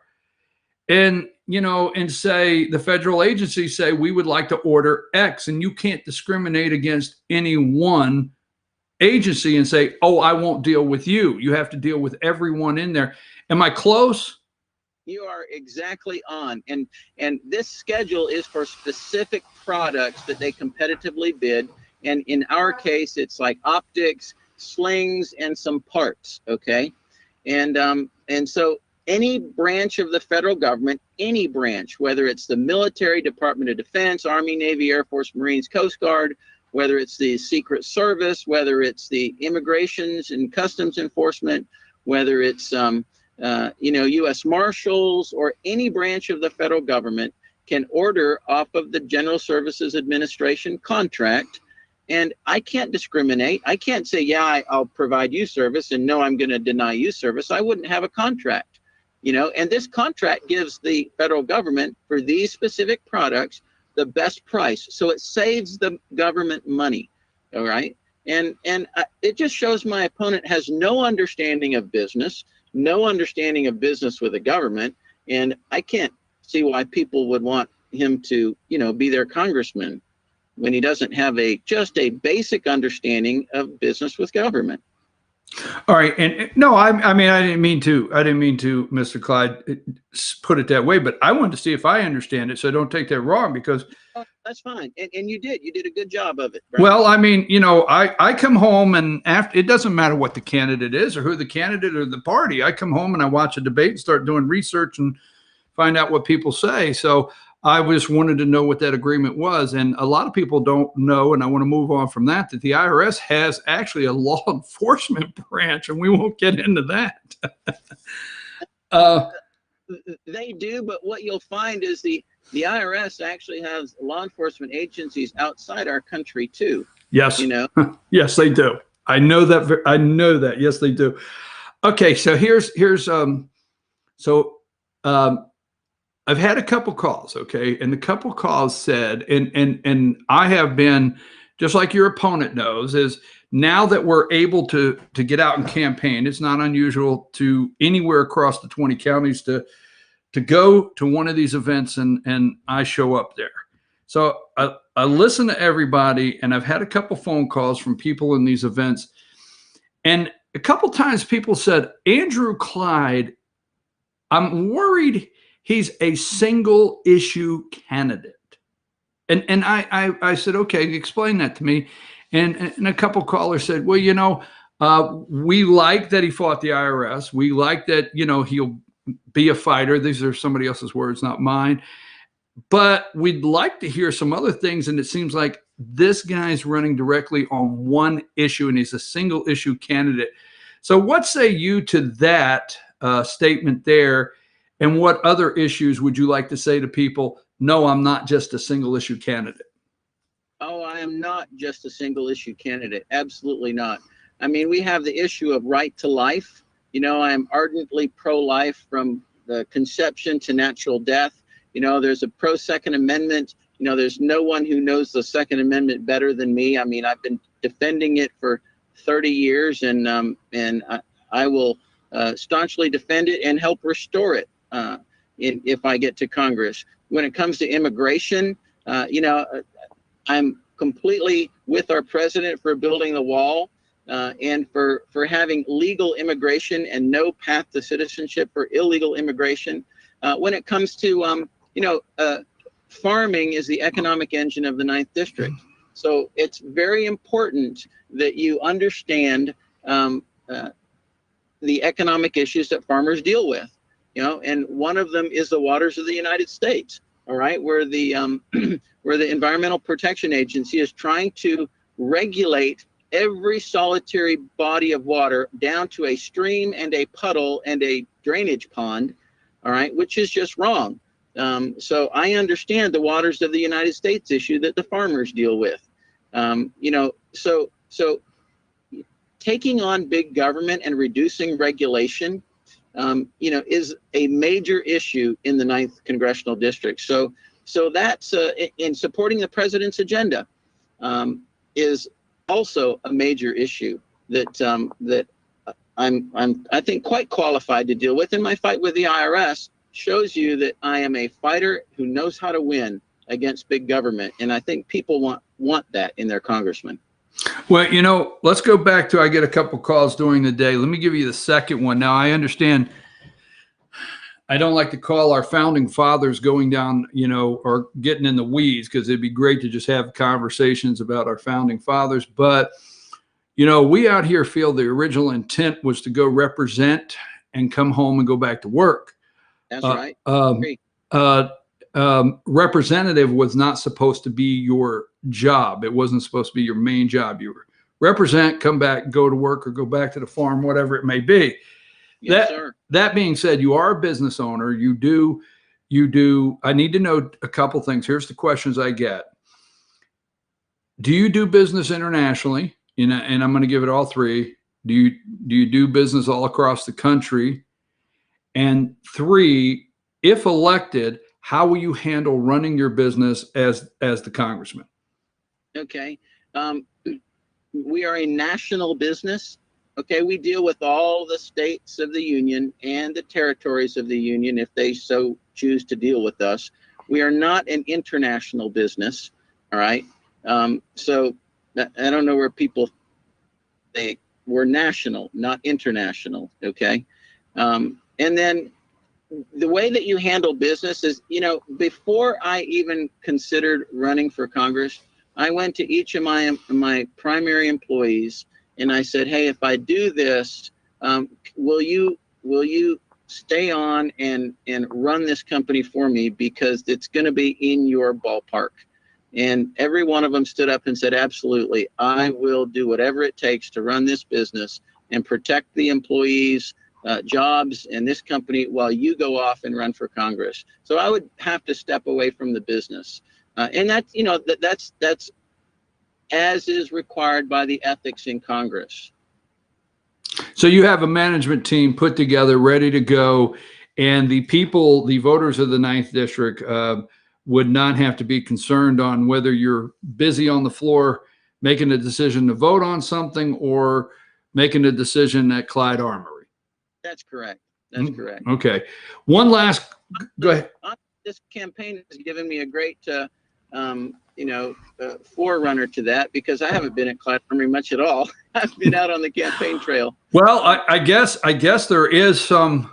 and, you know, and say, the federal agency say, we would like to order X, and you can't discriminate against any one agency and say, oh, I won't deal with you. You have to deal with everyone in there. Am I close? You are exactly on. And this schedule is for specific products that they competitively bid. And in our case, it's like optics, slings, and some parts. Okay. And so any branch of the federal government, any branch, whether it's the military, Department of Defense, Army, Navy, Air Force, Marines, Coast Guard, whether it's the Secret Service, whether it's the Immigrations and Customs Enforcement, whether it's you know, U.S. Marshals, or any branch of the federal government, can order off of the General Services Administration contract. And I can't discriminate. I can't say, yeah, I'll provide you service, and no, I'm going to deny you service. I wouldn't have a contract, you know. And this contract gives the federal government, for these specific products, the best price. So it saves the government money, all right? And it just shows my opponent has no understanding of business, no understanding of business with the government. And I can't see why people would want him to, be their congressman when he doesn't have just a basic understanding of business with government. All right, and no, I mean, I didn't mean to, Mr. Clyde, put it that way, but I wanted to see if I understand it, so don't take that wrong, because that's fine, and you did a good job of it, Brian. Well, I mean, I come home, and after, it doesn't matter what the candidate is or who the candidate or the party. I come home and I watch a debate and start doing research and find out what people say. So I just wanted to know what that agreement was. And a lot of people don't know, and I want to move on from that the IRS has actually a law enforcement branch, and we won't get into that. They do, but what you'll find is the IRS actually has law enforcement agencies outside our country too. Yes. Yes, they do. I know that. I know that. Yes, they do. Okay. So I've had a couple calls. Okay. And the couple calls said, and I have been, just like your opponent knows, is now that we're able to get out and campaign, it's not unusual to anywhere across the 20 counties to go to one of these events, and I show up there. So I listen to everybody, and I've had a couple phone calls from people in these events. And a couple times people said, Andrew Clyde, I'm worried he's a single issue candidate. And I said, okay, explain that to me. And a couple callers said, well, we like that he fought the IRS. We like that, he'll be a fighter. These are somebody else's words, not mine. But we'd like to hear some other things. And it seems like this guy's running directly on one issue, and he's a single issue candidate. So what say you to that statement there? And what other issues would you like to say to people? No, I'm not just a single issue candidate. Oh, I am not just a single issue candidate. Absolutely not. I mean, we have the issue of right to life. I am ardently pro-life from the conception to natural death. There's a pro-Second Amendment. There's no one who knows the Second Amendment better than me. I mean, I've been defending it for 30 years, and I will staunchly defend it and help restore it if I get to Congress. When it comes to immigration, I'm completely with our president for building the wall and for having legal immigration and no path to citizenship for illegal immigration. When it comes to, farming is the economic engine of the 9th District. So it's very important that you understand the economic issues that farmers deal with. And one of them is the waters of the United States, all right, where the Environmental Protection Agency is trying to regulate every solitary body of water down to a stream and a puddle and a drainage pond, all right, which is just wrong. So I understand the waters of the United States issue that the farmers deal with. So taking on big government and reducing regulation is a major issue in the 9th Congressional District. So that's in supporting the president's agenda is also a major issue that I think quite qualified to deal with. And my fight with the IRS shows you that I am a fighter who knows how to win against big government, and I think people want that in their congressman. Well, let's go back to, I get a couple calls during the day. Let me give you the second one. Now, I understand I don't like to call our founding fathers going down, or getting in the weeds, because it'd be great to just have conversations about our founding fathers. But, we out here feel the original intent was to go represent and come home and go back to work. That's right. Representative was not supposed to be your job. It wasn't supposed to be your main job. You were represent, come back, go to work, or go back to the farm, whatever it may be. Yes, sir. That being said, you are a business owner. You do. I need to know a couple things. Here's the questions I get. Do you do business internationally? And I'm going to give it all three. Do you do business all across the country? And 3, if elected, how will you handle running your business as the congressman? Okay. We are a national business. Okay. We deal with all the states of the union and the territories of the union if they so choose to deal with us. We are not an international business. All right. So I don't know where people, we're national, not international. Okay. And then the way that you handle business is, you know, before I even considered running for Congress, I went to each of my primary employees and I said, hey, if I do this, will you stay on and run this company for me, because it's going to be in your ballpark? And every one of them stood up and said, absolutely, I will do whatever it takes to run this business and protect the employees' jobs in this company while you go off and run for Congress. So I would have to step away from the business. And that's, you know, that's as is required by the ethics in Congress. So you have a management team put together, ready to go, and the people, the voters of the 9th District, would not have to be concerned on whether you're busy on the floor making a decision to vote on something or making a decision at Clyde Armory. That's correct. That's correct. Okay. One last, go ahead. This campaign has given me a great, forerunner to that, because I haven't been at Clyde Armory much at all. I've been out on the campaign trail. Well, I guess there is some,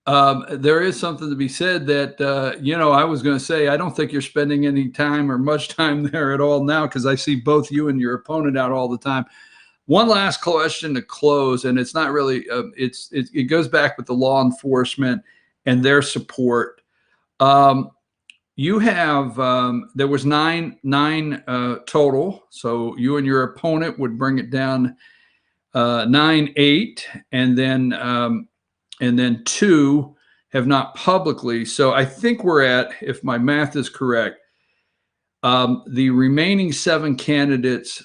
there is something to be said that, I was going to say, I don't think you're spending any time or much time there at all now, because I see both you and your opponent out all the time. One last question to close, and it's not really, it goes back with the law enforcement and their support. You have, there was nine total. So you and your opponent would bring it down 9-8, and then 2 have not publicly. So I think we're at, if my math is correct, the remaining 7 candidates,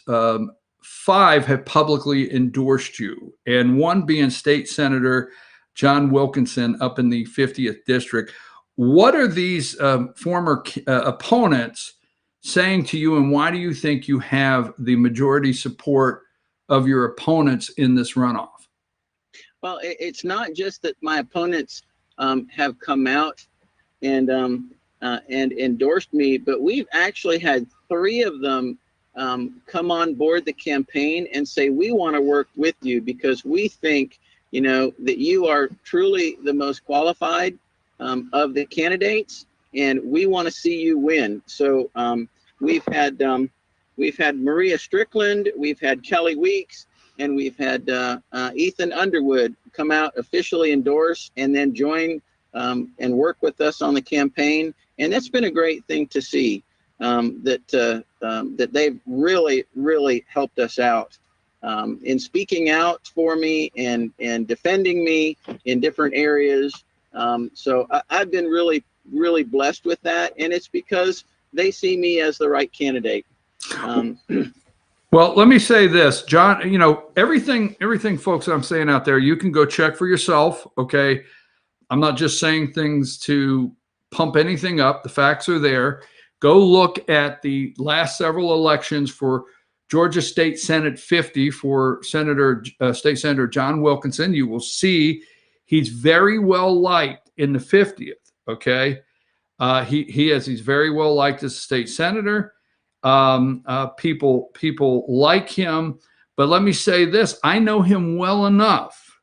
5 have publicly endorsed you, and 1 being State Senator John Wilkinson up in the 50th District. What are these former opponents saying to you, and why do you think you have the majority support of your opponents in this runoff? Well, it's not just that my opponents have come out and endorsed me, but we've actually had 3 of them come on board the campaign and say, we want to work with you because we think, that you are truly the most qualified of the candidates, and we want to see you win. So we've had Maria Strickland, we've had Kelly Weeks, and we've had Ethan Underwood come out, officially endorse, and then join and work with us on the campaign. And that's been a great thing to see, that they've really, really helped us out in speaking out for me and defending me in different areas. So I've been really, really blessed with that. And it's because they see me as the right candidate. Well, let me say this, John, everything folks I'm saying out there, you can go check for yourself. Okay. I'm not just saying things to pump anything up. The facts are there. Go look at the last several elections for Georgia State Senate 50 for State Senator John Wilkinson. You will see he's very well liked in the 50th. Okay. He's very well liked as a state senator. People like him, but let me say this. I know him well enough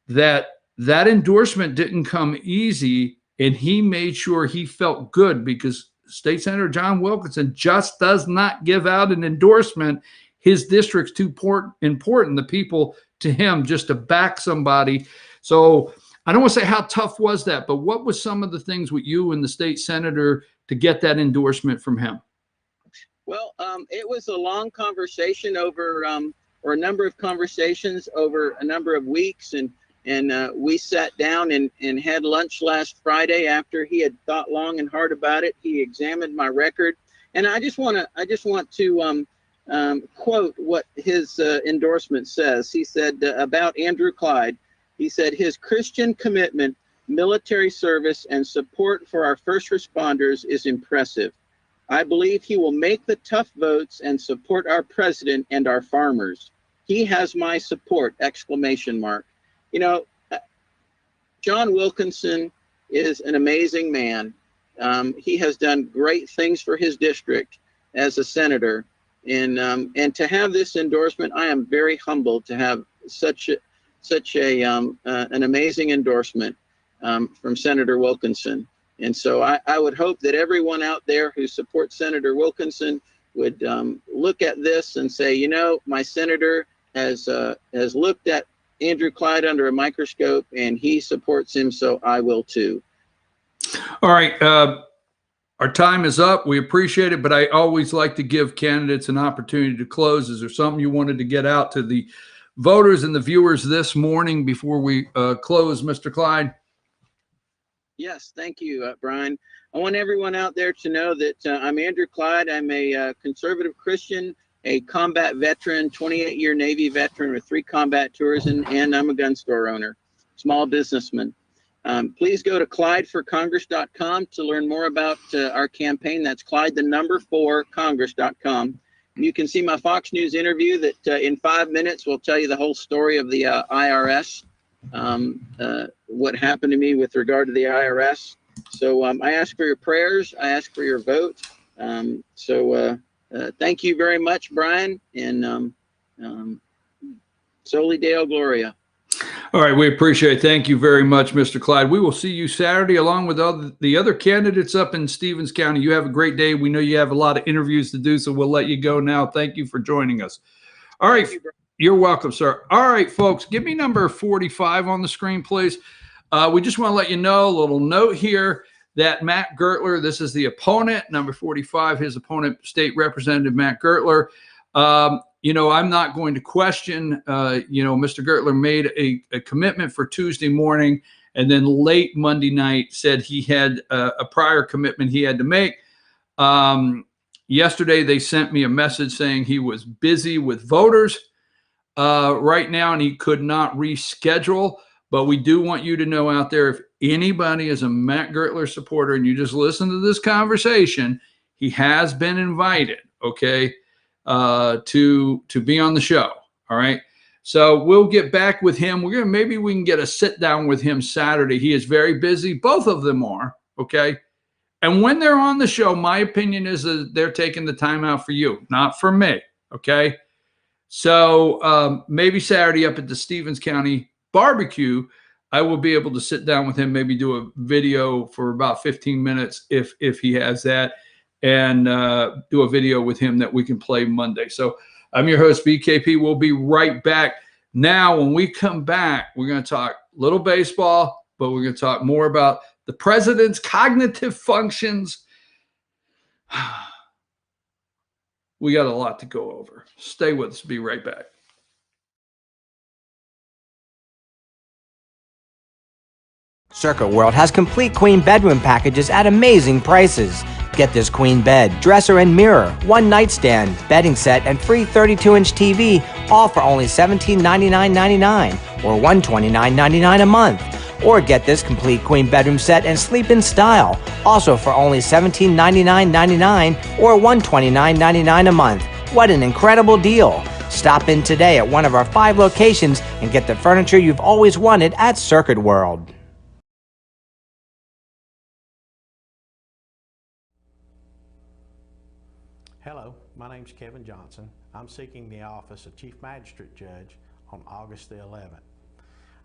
that endorsement didn't come easy, and he made sure he felt good, because State Senator John Wilkinson just does not give out an endorsement. His district's too important, the people to him, just to back somebody. So I don't want to say how tough was that, but what was some of the things with you and the state senator to get that endorsement from him? Well, it was a long conversation over, or a number of conversations over a number of weeks. And we sat down and had lunch last Friday after he had thought long and hard about it. He examined my record. And I just want to quote what his endorsement says. He said about Andrew Clyde, he said, his Christian commitment, military service, and support for our first responders is impressive. I believe he will make the tough votes and support our president and our farmers. He has my support, ! John Wilkinson is an amazing man. He has done great things for his district as a senator. And to have this endorsement, I am very humbled to have such an amazing endorsement from Senator Wilkinson. And so I would hope that everyone out there who supports Senator Wilkinson would look at this and say, you know, my senator has looked at Andrew Clyde under a microscope, and he supports him, so I will too. All right. Our time is up. We appreciate it, but I always like to give candidates an opportunity to close. Is there something you wanted to get out to the voters and the viewers this morning before we close, Mr. Clyde? Yes, thank you, Brian. I want everyone out there to know that I'm Andrew Clyde. I'm a conservative Christian, a combat veteran, 28-year Navy veteran with 3 combat tours, and I'm a gun store owner, small businessman. Please go to ClydeForCongress.com to learn more about our campaign. That's Clyde4Congress.com. You can see my Fox News interview that in 5 minutes will tell you the whole story of the IRS, what happened to me with regard to the IRS. So I ask for your prayers. I ask for your vote. Thank you very much, Brian, and Soli Deo Gloria. All right, we appreciate it. Thank you very much, Mr. Clyde. We will see you Saturday along with the other candidates up in Stevens County. You have a great day. We know you have a lot of interviews to do, so we'll let you go now. Thank you for joining us. All right, you're welcome, sir. All right, folks, give me number 45 on the screen, please. We just want to let you know, a little note here, that Matt Gertler, this is the opponent, number 45, his opponent, State Representative Matt Gertler. You know, I'm not going to question, you know, Mr. Gertler made a commitment for Tuesday morning and then late Monday night said he had a prior commitment he had to make. Yesterday, they sent me a message saying he was busy with voters right now and he could not reschedule. But we do want you to know out there, if anybody is a Matt Gertler supporter and you just listen to this conversation, he has been invited, okay, to be on the show. All right. So we'll get back with him. Maybe we can get a sit down with him Saturday. He is very busy. Both of them are. Okay. And when they're on the show, my opinion is that they're taking the time out for you, not for me. Okay. So maybe Saturday up at the Stevens County barbecue, I will be able to sit down with him, maybe do a video for about 15 minutes if he has that, and do a video with him that we can play Monday. So I'm your host, BKP. We'll be right back. Now, when we come back, we're going to talk little baseball, but we're going to talk more about the president's cognitive functions. We got a lot to go over. Stay with us. Be right back. Circuit World has complete queen bedroom packages at amazing prices. Get this queen bed, dresser and mirror, one nightstand, bedding set, and free 32-inch TV, all for only $1799.99 or $129.99 a month. Or get this complete queen bedroom set and sleep in style, also for only $1799.99 or $129.99 a month. What an incredible deal! Stop in today at one of our 5 locations and get the furniture you've always wanted at Circuit World. Hello, my name's Kevin Johnson. I'm seeking the office of Chief Magistrate Judge on August the 11th.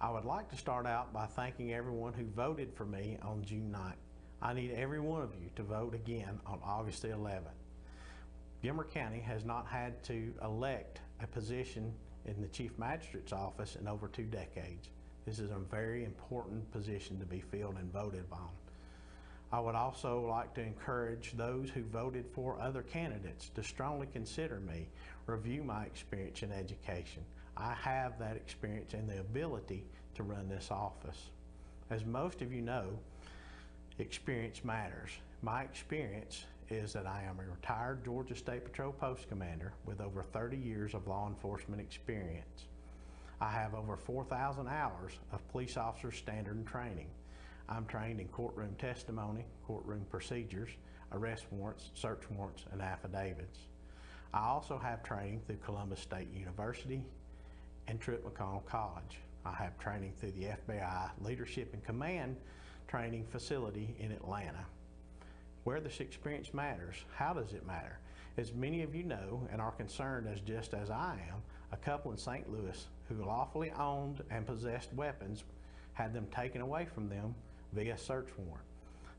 I would like to start out by thanking everyone who voted for me on June 9th. I need every one of you to vote again on August the 11th. Gilmer County has not had to elect a position in the Chief Magistrate's office in over 2 decades. This is a very important position to be filled and voted on. I would also like to encourage those who voted for other candidates to strongly consider me, review my experience in education. I have that experience and the ability to run this office. As most of you know, experience matters. My experience is that I am a retired Georgia State Patrol Post Commander with over 30 years of law enforcement experience. I have over 4,000 hours of police officer standard and training. I'm trained in courtroom testimony, courtroom procedures, arrest warrants, search warrants, and affidavits. I also have training through Columbus State University and Truett McConnell College. I have training through the FBI Leadership and Command Training Facility in Atlanta. Where this experience matters, how does it matter? As many of you know and are concerned as just as I am, a couple in St. Louis who lawfully owned and possessed weapons had them taken away from them via search warrant.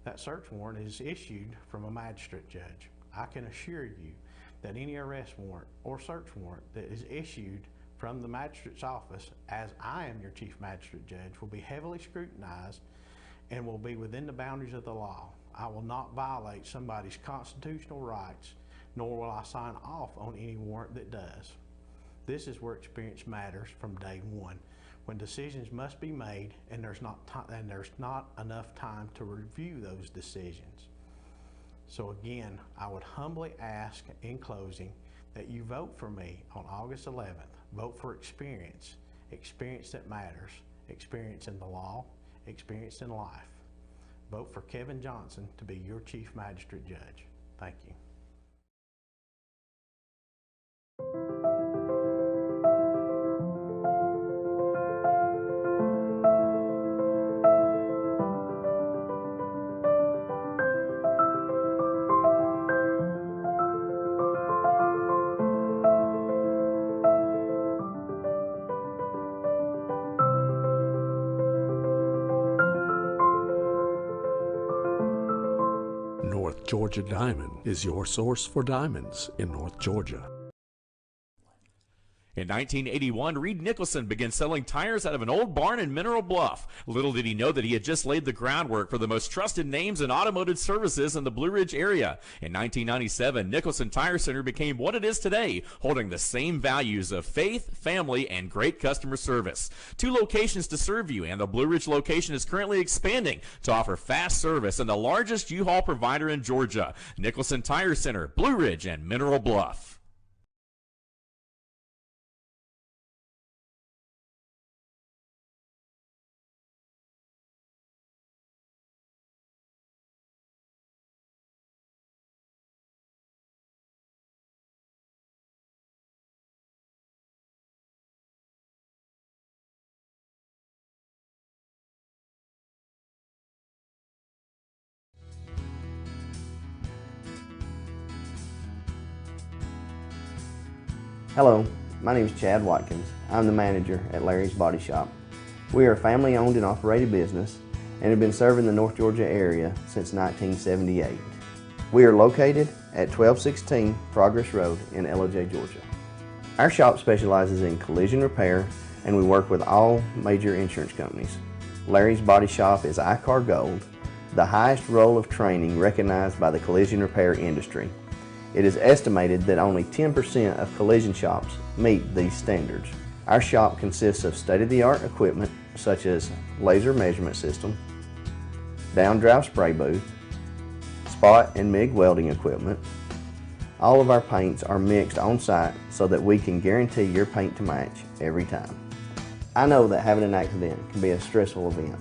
That search warrant is issued from a magistrate judge. I can assure you that any arrest warrant or search warrant that is issued from the magistrate's office, as I am your chief magistrate judge, will be heavily scrutinized and will be within the boundaries of the law. I will not violate somebody's constitutional rights, nor will I sign off on any warrant that does. This is where experience matters from day one, when decisions must be made and there's not enough time to review those decisions. So again, I would humbly ask in closing that you vote for me on August 11th. Vote for experience, experience that matters, experience in the law, experience in life. Vote for Kevin Johnson to be your Chief Magistrate Judge. Thank you. North Georgia Diamond is your source for diamonds in North Georgia. In 1981, Reed Nicholson began selling tires out of an old barn in Mineral Bluff. Little did he know that he had just laid the groundwork for the most trusted names in automotive services in the Blue Ridge area. In 1997, Nicholson Tire Center became what it is today, holding the same values of faith, family, and great customer service. 2 locations to serve you, and the Blue Ridge location is currently expanding to offer fast service and the largest U-Haul provider in Georgia. Nicholson Tire Center, Blue Ridge, and Mineral Bluff. Hello, my name is Chad Watkins. I'm the manager at Larry's Body Shop. We are a family-owned and operated business and have been serving the North Georgia area since 1978. We are located at 1216 Progress Road in LOJ, Georgia. Our shop specializes in collision repair and we work with all major insurance companies. Larry's Body Shop is ICAR Gold, the highest role of training recognized by the collision repair industry. It is estimated that only 10% of collision shops meet these standards. Our shop consists of state-of-the-art equipment such as laser measurement system, down-drive spray booth, spot and MIG welding equipment. All of our paints are mixed on site so that we can guarantee your paint to match every time. I know that having an accident can be a stressful event.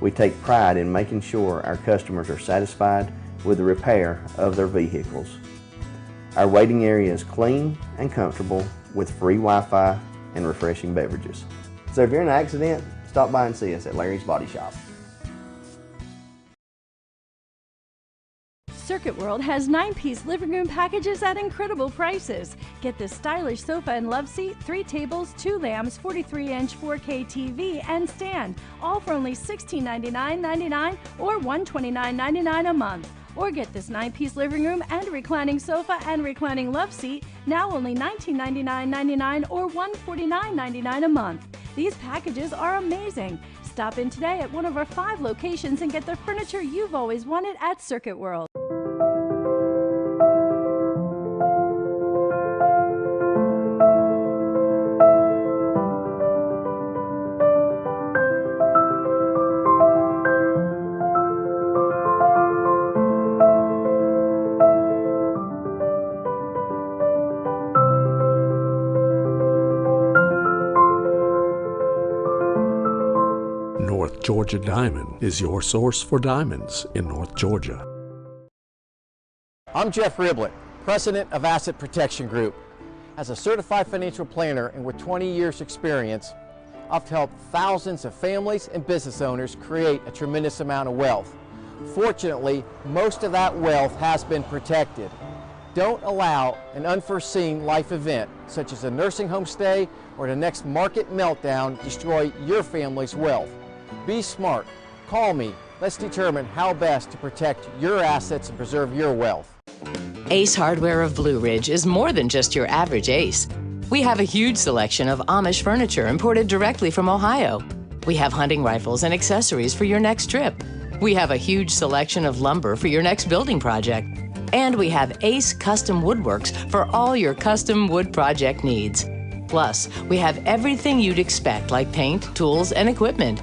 We take pride in making sure our customers are satisfied with the repair of their vehicles. Our waiting area is clean and comfortable with free Wi-Fi and refreshing beverages. So if you're in an accident, stop by and see us at Larry's Body Shop. Circuit World has 9-piece living room packages at incredible prices. Get this stylish sofa and love seat, 3 tables, 2 lamps, 43-inch 4K TV, and stand, all for only $1699.99 or $129.99 a month. Or get this 9-piece living room and reclining sofa and reclining love seat, now only $1999.99 or $149.99 a month. These packages are amazing. Stop in today at one of our 5 locations and get the furniture you've always wanted at Circuit World. North Georgia Diamond is your source for diamonds in North Georgia. I'm Jeff Riblett, President of Asset Protection Group. As a certified financial planner and with 20 years experience, I've helped thousands of families and business owners create a tremendous amount of wealth. Fortunately, most of that wealth has been protected. Don't allow an unforeseen life event, such as a nursing home stay or the next market meltdown, destroy your family's wealth. Be smart. Call me. Let's determine how best to protect your assets and preserve your wealth. Ace Hardware of Blue Ridge is more than just your average Ace. We have a huge selection of Amish furniture imported directly from Ohio. We have hunting rifles and accessories for your next trip. We have a huge selection of lumber for your next building project. And we have Ace Custom Woodworks for all your custom wood project needs. Plus, we have everything you'd expect, like paint, tools, and equipment.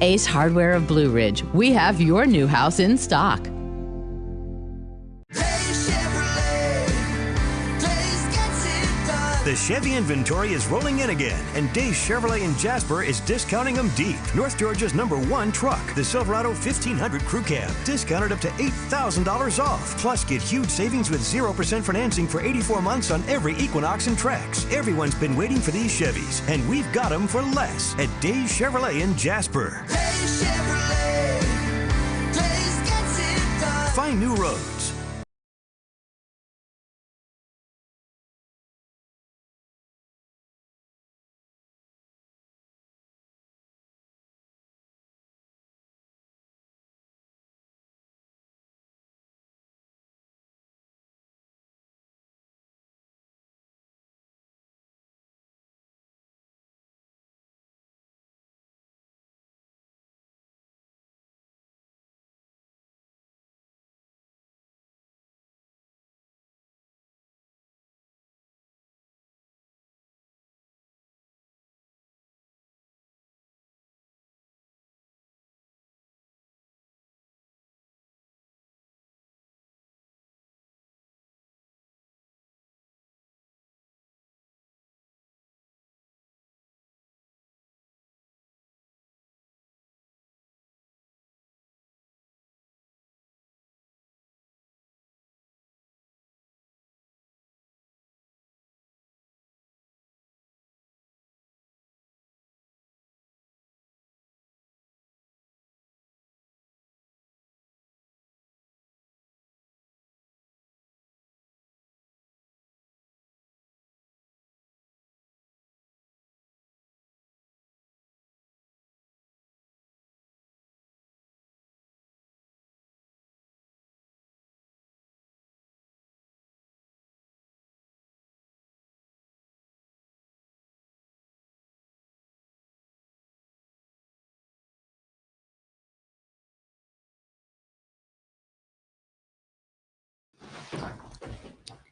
Ace Hardware of Blue Ridge. We have your new house in stock. The Chevy inventory is rolling in again, and Days Chevrolet in Jasper is discounting them deep. North Georgia's #1 truck, the Silverado 1500 Crew Cab, discounted up to $8,000 off. Plus, get huge savings with 0% financing for 84 months on every Equinox and Trax. Everyone's been waiting for these Chevys, and we've got them for less at Days Chevrolet in Jasper. Days Chevrolet, Days gets it done. Find new roads.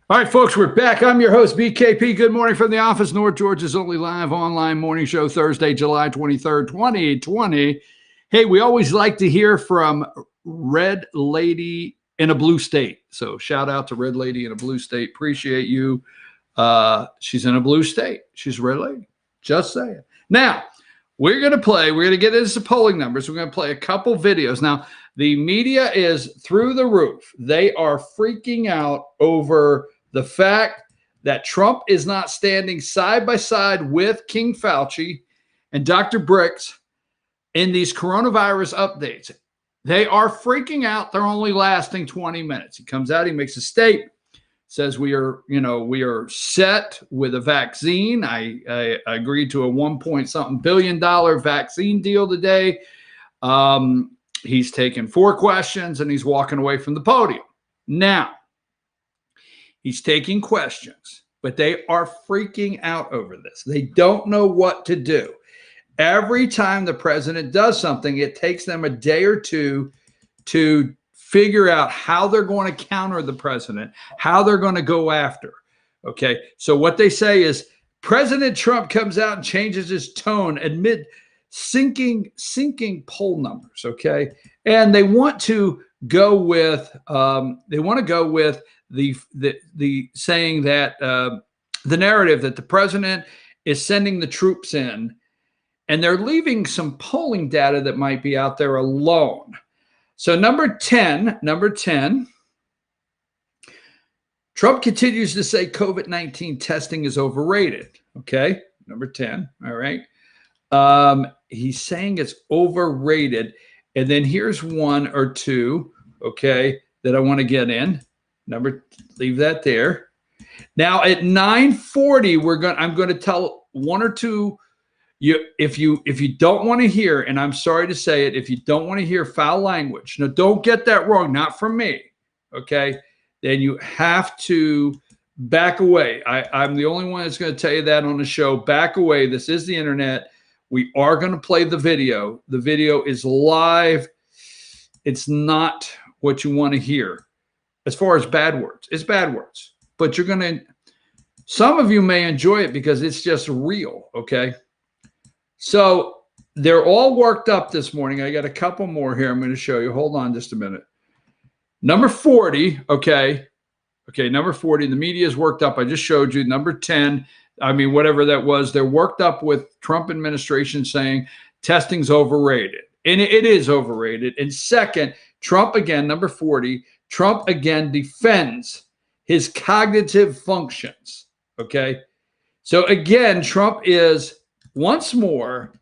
All right, folks, we're back. I'm your host, BKP. Good morning from the office. North Georgia's only live online morning show, Thursday, July 23rd, 2020. Hey, we always like to hear from Red Lady in a Blue State. So shout out to Red Lady in a Blue State. Appreciate you. She's in a blue state. She's a Red Lady. Just saying. Now, we're going to get into some polling numbers. We're going to play a couple videos. Now, the media is through the roof. They are freaking out over the fact that Trump is not standing side by side with King Fauci and Dr. Birx in these coronavirus updates. They are freaking out. They're only lasting 20 minutes. He comes out, he makes a statement, says we are set with a vaccine. I agreed to a $1 billion vaccine deal today. He's taken 4 questions and he's walking away from the podium. Now, he's taking questions, but they are freaking out over this. They don't know what to do. Every time the president does something, it takes them a day or two to figure out how they're going to counter the president, how they're going to go after. Okay. So what they say is President Trump comes out and changes his tone amid sinking poll numbers. Okay. And they want to go with, the saying that the narrative that the president is sending the troops in, and they're leaving some polling data that might be out there alone. So number 10, Trump continues to say COVID-19 testing is overrated. Okay, number 10. All right. He's saying it's overrated. And then here's one or two, okay, that I want to get in. Leave that there. Now at 9:40, I'm going to tell one or two. If you don't want to hear, and I'm sorry to say it, if you don't want to hear foul language, now don't get that wrong, not from me, okay? Then you have to back away. I'm the only one that's going to tell you that on the show. Back away. This is the internet. We are going to play the video. The video is live. It's not what you want to hear. As far as bad words, it's bad words. But you're going to, some of you may enjoy it because it's just real, okay? So they're all worked up this morning. I got a couple more here I'm going to show you. Hold on just a minute. Number 40, okay. Okay, number 40, the media is worked up. I just showed you. Number 10, I mean, whatever that was, they're worked up with Trump administration saying testing's overrated. And it is overrated. And second, Trump again, number 40, Trump again defends his cognitive functions, okay? So again, Trump is once more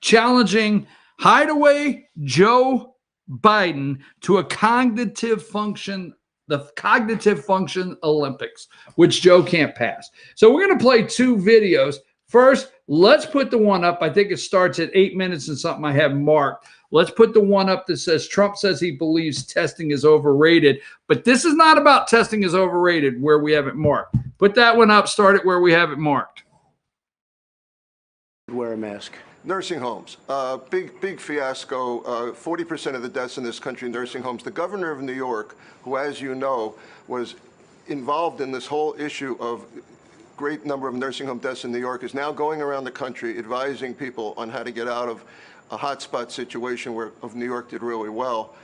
challenging hideaway Joe Biden to a cognitive function, the cognitive function Olympics, which Joe can't pass. So we're going to play two videos. First, let's put the one up. I think it starts at 8 minutes and something I have marked. Let's put the one up that says Trump says he believes testing is overrated. But this is not about testing is overrated where we have it marked. Put that one up. Start it where we have it marked. Wear a mask. Nursing homes, big fiasco. 40% of the deaths in this country in nursing homes. The governor of New York, who, as you know, was involved in this whole issue of great number of nursing home deaths in New York, is now going around the country advising people on how to get out of a hotspot situation where of New York did really well.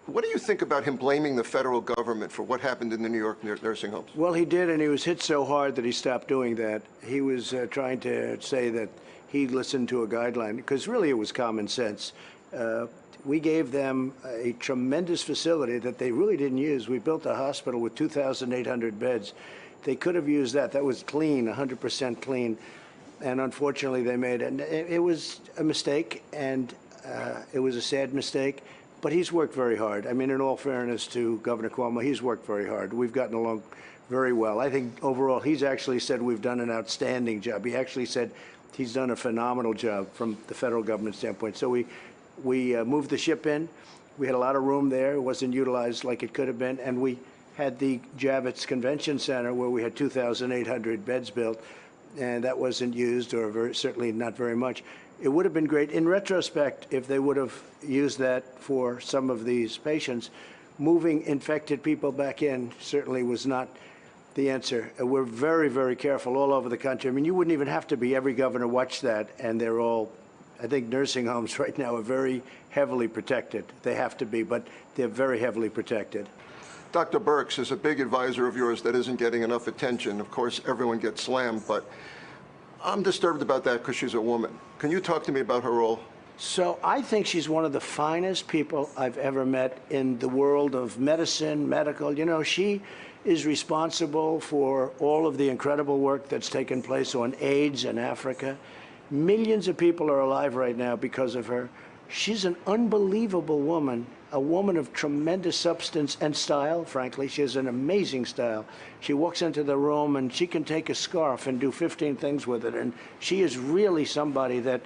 What do you think about him blaming the federal government for what happened in the New York nursing homes? Well, he did, and he was hit so hard that he stopped doing that. He was trying to say that he listened to a guideline, because really it was common sense. We gave them a tremendous facility that they really didn't use. We built a hospital with 2,800 beds. They could have used that. That was clean, 100% clean. And unfortunately, they made it. It was a mistake, and it was a sad mistake. But he's worked very hard. I mean, in all fairness to Governor Cuomo, he's worked very hard. We've gotten along very well. I think overall, he's actually said we've done an outstanding job. He actually said he's done a phenomenal job from the federal government standpoint. So we moved the ship in. We had a lot of room there. It wasn't utilized like it could have been. And we had the Javits Convention Center where we had 2,800 beds built, and that wasn't used, or certainly not very much. It would have been great, in retrospect, if they would have used that for some of these patients. Moving infected people back in certainly was not the answer. We're very, very careful all over the country. I mean, you wouldn't even have to be. Every governor watched that, and they're all, I think nursing homes right now are very heavily protected. They have to be, but they're very heavily protected. Dr. Birx is a big advisor of yours that isn't getting enough attention. Of course, everyone gets slammed, but I'm disturbed about that because she's a woman. Can you talk to me about her role? So I think she's one of the finest people I've ever met in the world of medicine, medical. You know, she is responsible for all of the incredible work that's taken place on AIDS in Africa. Millions of people are alive right now because of her. She's an unbelievable woman, a woman of tremendous substance and style, frankly. She has an amazing style. She walks into the room and she can take a scarf and do 15 things with it. And she is really somebody that,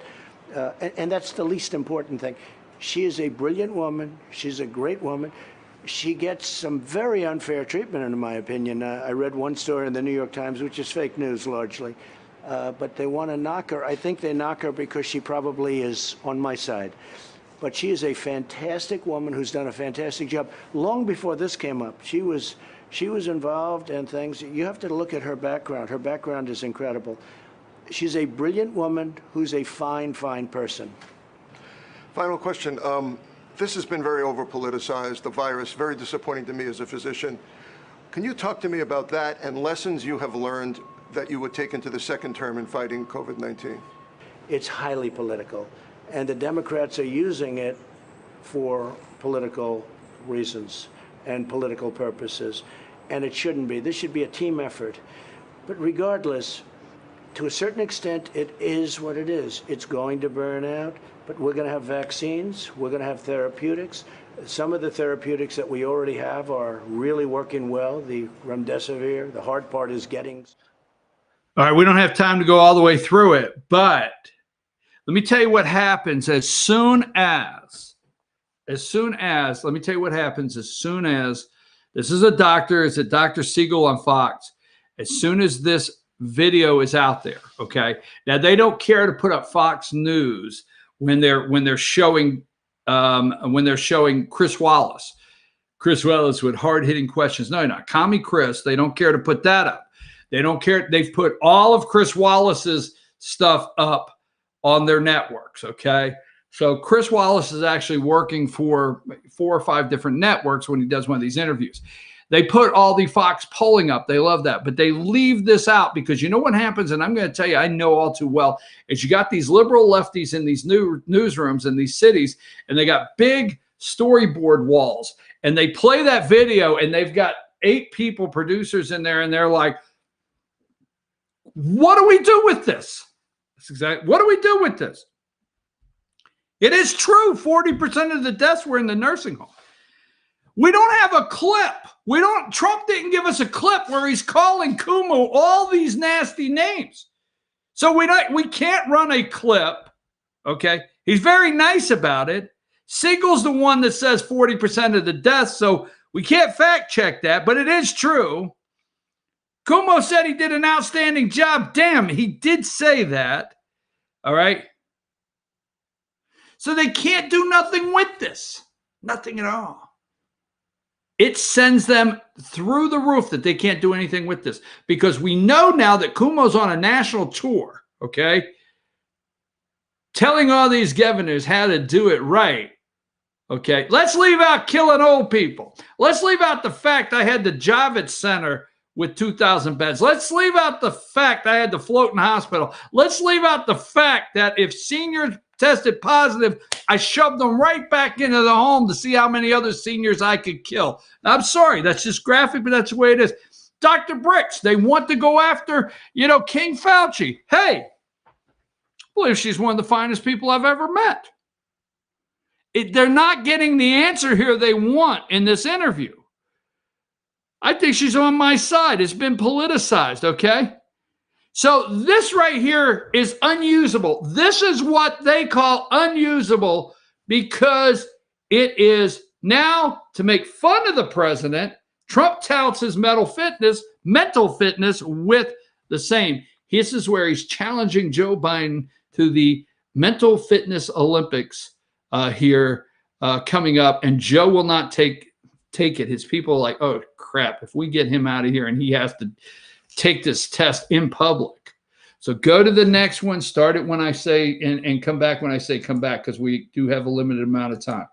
and that's the least important thing. She is a brilliant woman. She's a great woman. She gets some very unfair treatment, in my opinion. I read one story in the New York Times, which is fake news largely. But they want to knock her. I think they knock her because she probably is on my side. But she is a fantastic woman who's done a fantastic job. Long before this came up, she was involved in things. You have to look at her background. Her background is incredible. She's a brilliant woman who's a fine, fine person. Final question. This has been very over-politicized, the virus, very disappointing to me as a physician. Can you talk to me about that and lessons you have learned that you would take into the second term in fighting COVID-19? It's highly political, and the Democrats are using it for political reasons and political purposes, and it shouldn't be. This should be a team effort. But regardless, to a certain extent, it is what it is. It's going to burn out, but we're going to have vaccines. We're going to have therapeutics. Some of the therapeutics that we already have are really working well. The remdesivir, the hard part is getting. All right, we don't have time to go all the way through it, but let me tell you what happens as soon as, let me tell you what happens as soon as, this is a doctor, it's a Dr. Siegel on Fox, as soon as this video is out there, okay? Now, they don't care to put up Fox News when they're showing Chris Wallace. Chris Wallace with hard-hitting questions. No, not Commie Chris. They don't care to put that up. They don't care. They've put all of Chris Wallace's stuff up on their networks, okay? So Chris Wallace is actually working for 4 or 5 different networks when he does one of these interviews. They put all the Fox polling up. They love that. But they leave this out because you know what happens, and I'm going to tell you, I know all too well, is you got these liberal lefties in these new newsrooms in these cities, and they got big storyboard walls. And they play that video, and they've got 8 people, producers in there, and they're like, what do we do with this? That's exactly, what do we do with this? It is true, 40% of the deaths were in the nursing home. We don't have a clip. Trump didn't give us a clip where he's calling Cuomo all these nasty names. So we can't run a clip, okay? He's very nice about it. Siegel's the one that says 40% of the deaths, so we can't fact check that, but it is true. Cuomo said he did an outstanding job. Damn, he did say that. All right? So they can't do nothing with this. Nothing at all. It sends them through the roof that they can't do anything with this because we know now that Cuomo's on a national tour, okay? Telling all these governors how to do it right, okay? Let's leave out killing old people. Let's leave out the fact I had the Javits Center with 2,000 beds. Let's leave out the fact I had the floating hospital. Let's leave out the fact that if seniors tested positive, I shoved them right back into the home to see how many other seniors I could kill. Now, I'm sorry, that's just graphic, but that's the way it is. Dr. Bricks, they want to go after, King Fauci. Hey, I believe she's one of the finest people I've ever met. They're not getting the answer here they want in this interview. I think she's on my side. It's been politicized, okay? So this right here is unusable. This is what they call unusable because it is now to make fun of the president. Trump touts his mental fitness with the same. This is where he's challenging Joe Biden to the mental fitness Olympics here coming up, and Joe will not take it. His people are like, oh crap, if we get him out of here and he has to take this test in public. So go to the next one, start it when I say, and come back when I say come back, because we do have a limited amount of time.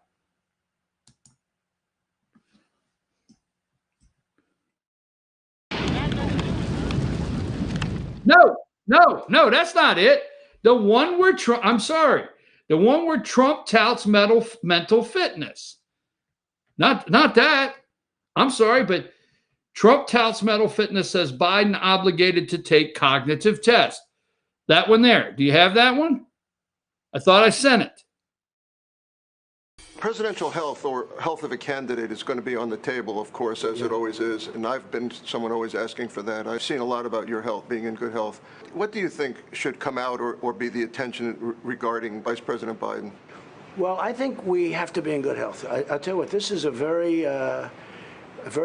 No, that's not it. The one where Trump, I'm sorry, the one where Trump touts mental fitness. Not that. I'm sorry, but Trump touts mental fitness, says Biden obligated to take cognitive tests. That one there. Do you have that one? I thought I sent it. Presidential health or health of a candidate is going to be on the table, of course, as it always is. And I've been someone always asking for that. I've seen a lot about your health, being in good health. What do you think should come out or be the attention regarding Vice President Biden? Well, I think we have to be in good health. I'll tell you what, this is a very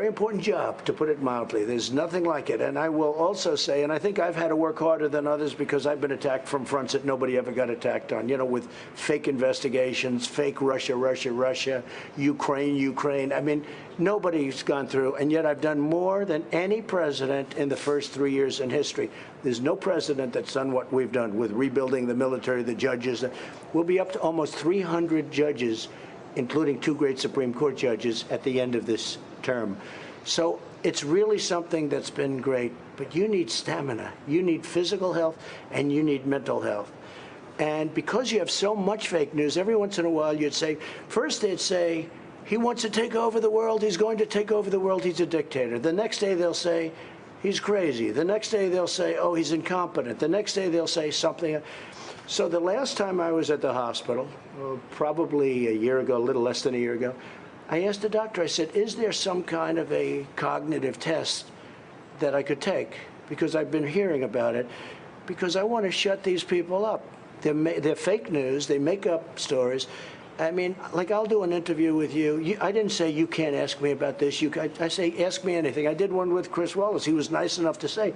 important job, to put it mildly. There's nothing like it. And I will also say, and I think I've had to work harder than others because I've been attacked from fronts that nobody ever got attacked on, with fake investigations, fake Russia, Ukraine. I mean, nobody's gone through, and yet I've done more than any president in the first 3 years in history. There's no president that's done what we've done with rebuilding the military, the judges. We'll be up to almost 300 judges, including 2 great Supreme Court judges at the end of this term. So it's really something that's been great, but you need stamina, you need physical health, and you need mental health. And because you have so much fake news, every once in a while you'd say, first they'd say, he wants to take over the world, he's going to take over the world, he's a dictator. The next day they'll say, he's crazy. The next day they'll say, oh, he's incompetent. The next day they'll say something. So the last time I was at the hospital, probably a year ago, a little less than a year ago, I asked the doctor, I said, is there some kind of a cognitive test that I could take? Because I've been hearing about it, because I want to shut these people up. They're fake news. They make up stories. I mean, like, I'll do an interview with you. I didn't say you can't ask me about this. I say, ask me anything. I did one with Chris Wallace. He was nice enough to say,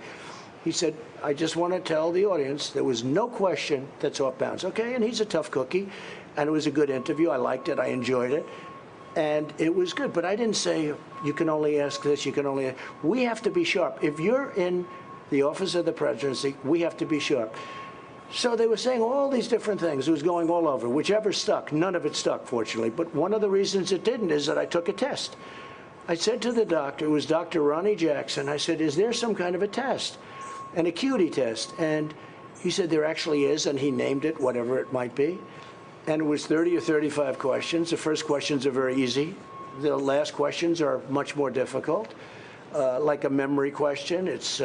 he said, I just want to tell the audience there was no question that's off bounds. Okay, and he's a tough cookie, and it was a good interview. I liked it. I enjoyed it. And it was good. But I didn't say, you can only ask this, you can only... We have to be sharp. If you're in the office of the presidency, we have to be sharp. So they were saying all these different things. It was going all over. Whichever stuck. None of it stuck, fortunately. But one of the reasons it didn't is that I took a test. I said to the doctor, it was Dr. Ronnie Jackson, I said, is there some kind of a test? An acuity test. And he said, there actually is, and he named it, whatever it might be. And it was 30 or 35 questions. The first questions are very easy. The last questions are much more difficult. Like a memory question, it's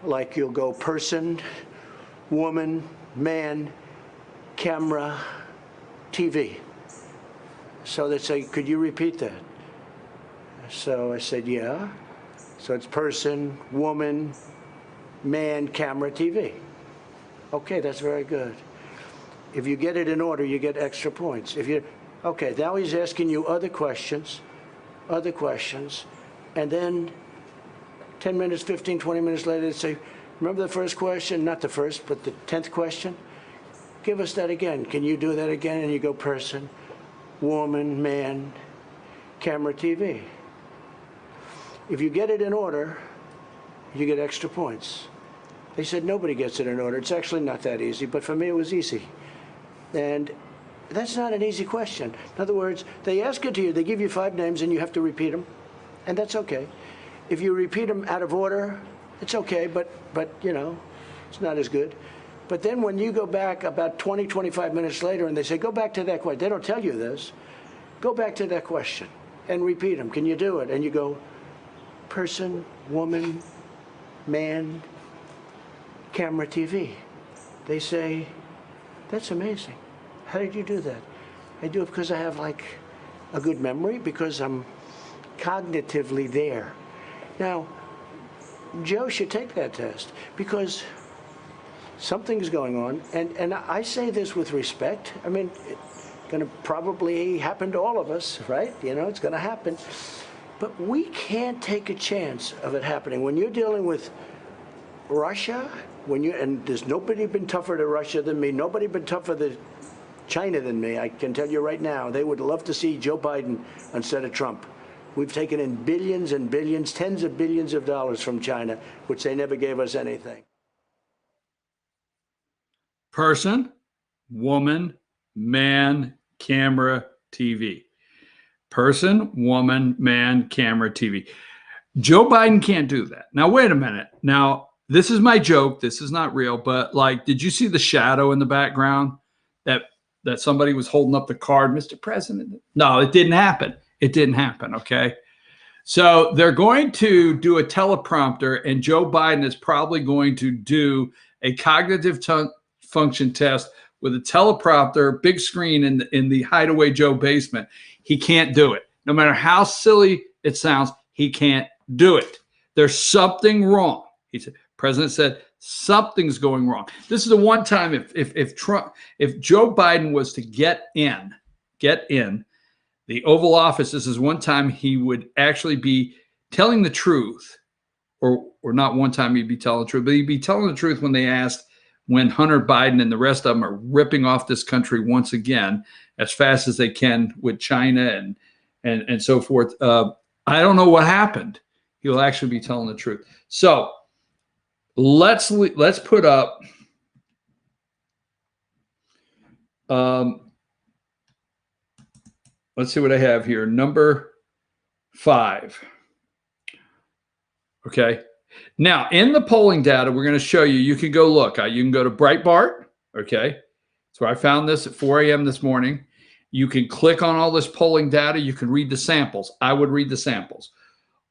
like you'll go person, woman, man, camera, TV. So they say, could you repeat that? So I said, yeah. So it's person, woman, man, camera, TV. Okay, that's very good. If you get it in order, you get extra points. Okay, now he's asking you other questions, and then 10 minutes, 15, 20 minutes later, they say, remember the first question? Not the first, but the 10th question? Give us that again. Can you do that again? And you go person, woman, man, camera, TV. If you get it in order, you get extra points. They said nobody gets it in order. It's actually not that easy, but for me it was easy. And that's not an easy question. In other words, they ask it to you, they give you 5 names and you have to repeat them, and that's okay. If you repeat them out of order, it's okay, but you know, it's not as good. But then when you go back about 20, 25 minutes later and they say, go back to that question, they don't tell you this, go back to that question and repeat them. Can you do it? And you go, person, woman, man, camera, TV. They say, that's amazing. How did you do that? I do it because I have like a good memory, because I'm cognitively there. Now, Joe should take that test because something's going on, and I say this with respect. I mean, it's going to probably happen to all of us, right? You know, it's going to happen. But we can't take a chance of it happening. When you're dealing with Russia, and there's nobody been tougher to Russia than me, nobody been tougher to China than me, I can tell you right now, they would love to see Joe Biden instead of Trump. We've taken in billions and billions, tens of billions of dollars from China, which they never gave us anything. Person, woman, man, camera, TV. Person, woman, man, camera, TV. Joe Biden can't do that. Now, wait a minute. Now, this is my joke. This is not real, but like, did you see the shadow in the background that somebody was holding up the card, Mr. President? No, it didn't happen. It didn't happen, okay? So they're going to do a teleprompter, and Joe Biden is probably going to do a cognitive function test with a teleprompter, big screen in the Hideaway Joe basement. He can't do it. No matter how silly it sounds, he can't do it. There's something wrong. President said something's going wrong. This is the one time if Joe Biden was to get in the Oval Office, this is one time he would actually be telling the truth, or not one time he'd be telling the truth, but he'd be telling the truth when they asked when Hunter Biden and the rest of them are ripping off this country once again as fast as they can with China and so forth. I don't know what happened. He'll actually be telling the truth. So let's put up let's see what I have here. Number 5. Okay. Now, in the polling data, we're going to show you, you can go look. You can go to Breitbart. Okay. So I found this at 4 a.m. this morning. You can click on all this polling data. You can read the samples. I would read the samples.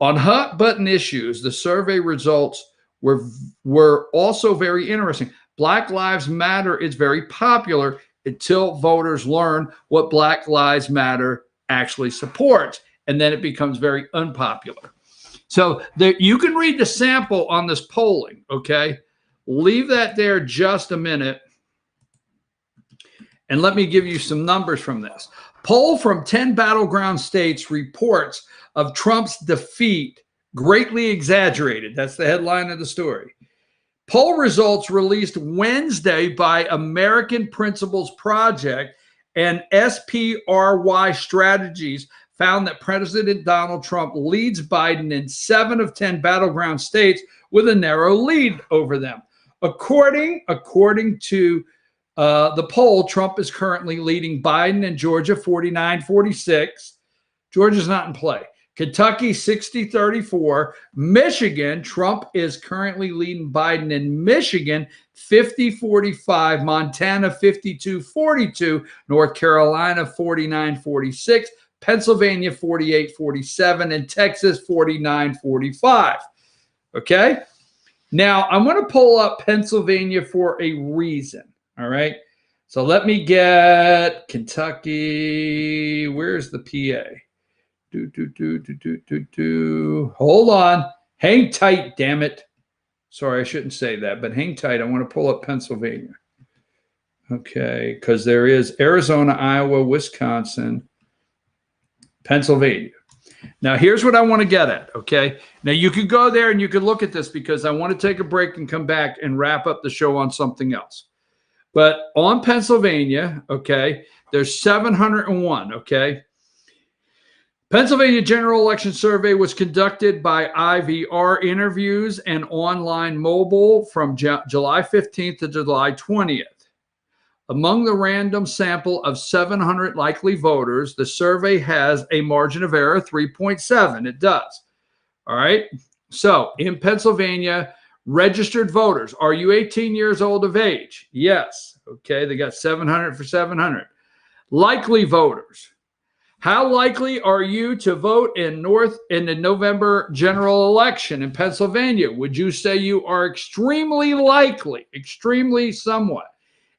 On hot button issues, the survey results were also very interesting. Black Lives Matter is very popular until voters learn what Black Lives Matter actually supports, and then it becomes very unpopular. So you can read the sample on this polling, okay? Leave that there just a minute, and let me give you some numbers from this. Poll from 10 battleground states reports of Trump's defeat greatly exaggerated. That's the headline of the story. Poll results released Wednesday by American Principles Project and SPRY Strategies found that President Donald Trump leads Biden in 7 of 10 battleground states with a narrow lead over them. According to the poll, Trump is currently leading Biden in Georgia 49-46. Georgia's not in play. Kentucky 60-34. Michigan, Trump is currently leading Biden in Michigan 50-45. Montana 52-42. North Carolina 49-46. Pennsylvania 48-47. And Texas 49-45. Okay? Now, I'm going to pull up Pennsylvania for a reason. All right? So let me get Kentucky. Where's the PA? Hold on. Hang tight, damn it. Sorry, I shouldn't say that, but hang tight. I want to pull up Pennsylvania. Okay, because there is Arizona, Iowa, Wisconsin, Pennsylvania. Now, here's what I want to get at, okay? Now, you could go there and you could look at this because I want to take a break and come back and wrap up the show on something else. But on Pennsylvania, okay, there's 701, okay? Pennsylvania General Election Survey was conducted by IVR interviews and online mobile from July 15th to July 20th. Among the random sample of 700 likely voters, the survey has a margin of error 3.7. It does. All right. So in Pennsylvania, registered voters, are you 18 years old of age? Yes. Okay. They got 700 for 700. Likely voters. How likely are you to vote in the November general election in Pennsylvania? Would you say you are extremely likely, extremely somewhat,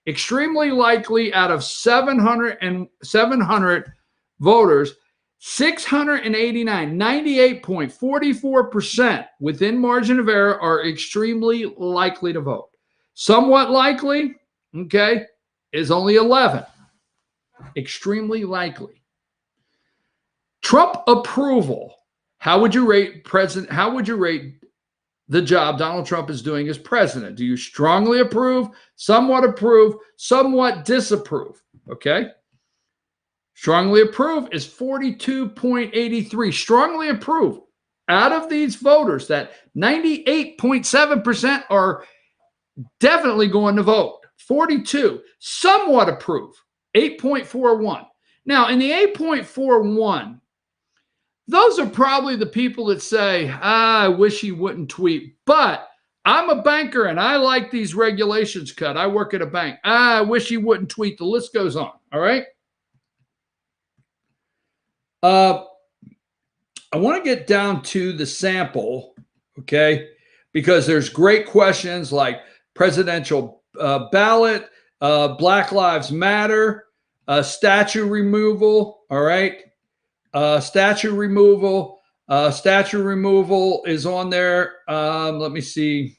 extremely likely out of 700 voters, 689, 98.44% within margin of error are extremely likely to vote. Somewhat likely, okay, is only 11. Extremely likely. Trump approval. How would you rate the job Donald Trump is doing as president? Do you strongly approve, somewhat disapprove? Okay. Strongly approve is 42.83. Strongly approve. Out of these voters, that 98.7% are definitely going to vote. 42. Somewhat approve. 8.41. Now, in the 8.41, those are probably the people that say, I wish he wouldn't tweet, but I'm a banker and I like these regulations cut. I work at a bank. I wish he wouldn't tweet. The list goes on. All right. I want to get down to the sample, okay, because there's great questions like presidential ballot, Black Lives Matter, statue removal. All right. Statue removal is on there. Let me see.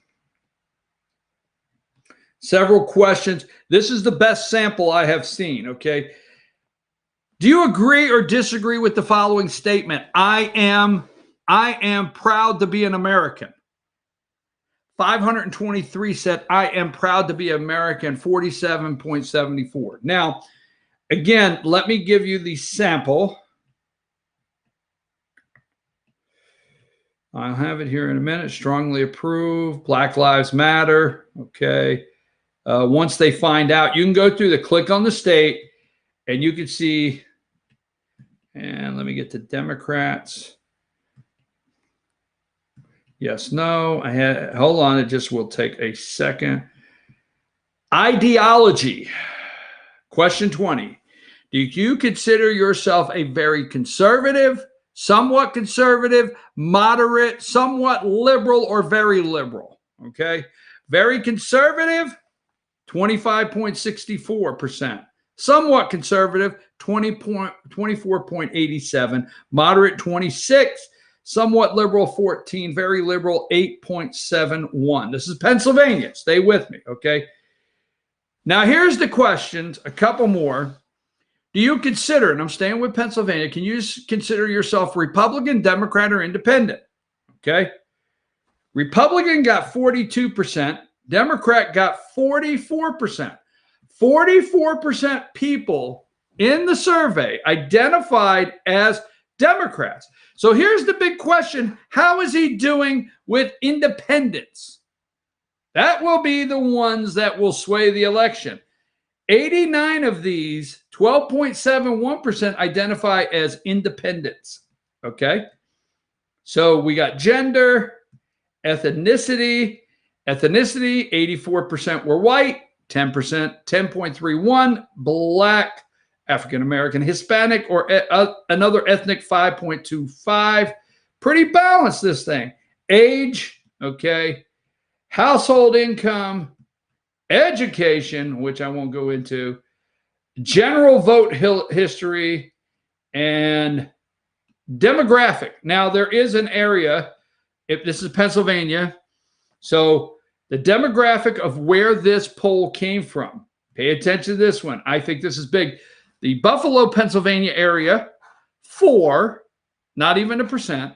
Several questions. This is the best sample I have seen. Okay. Do you agree or disagree with the following statement? I am proud to be an American. 523 said, I am proud to be American, 47.74. Now, again, let me give you the sample. I'll have it here in a minute. Strongly approve. Black Lives Matter. Okay. Once they find out, you can go through click on the state, and you can see. And let me get to Democrats. Yes, no. Hold on. It just will take a second. Ideology. Question 20. Do you consider yourself a very conservative, somewhat conservative, moderate, somewhat liberal, or very liberal. Okay. Very conservative, 25.64%. Somewhat conservative, 24.87. Moderate, 26. Somewhat liberal, 14. Very liberal, 8.71. This is Pennsylvania. Stay with me, okay? Now, here's the questions, a couple more. Do you consider, and I'm staying with Pennsylvania, can you consider yourself Republican, Democrat, or Independent? Okay? Republican got 42%. Democrat got 44%. 44% people in the survey identified as Democrats. So here's the big question. How is he doing with independents? That will be the ones that will sway the election. 89 of these, 12.71%, identify as independents. Okay? So we got gender, ethnicity, 84% were white, 10%, 10.31 black, African American, Hispanic, or another ethnic, 5.25. Pretty balanced, this thing. Age, okay. Household income, education, which I won't go into, general vote history, and demographic. Now, there is an area, if this is Pennsylvania, so the demographic of where this poll came from. Pay attention to this one. I think this is big. The Buffalo, Pennsylvania area, 4, not even a percent.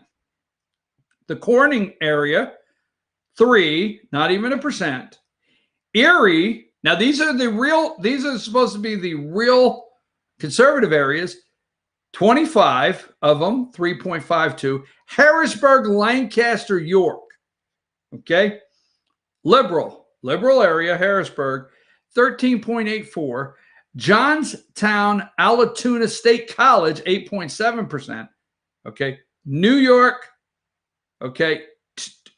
The Corning area, 3, not even a percent. Erie, now these are supposed to be the real conservative areas. 25 of them, 3.52. Harrisburg, Lancaster, York. Okay. Liberal area, Harrisburg, 13.84. Johnstown, Alatoona State College, 8.7%. Okay. New York, okay,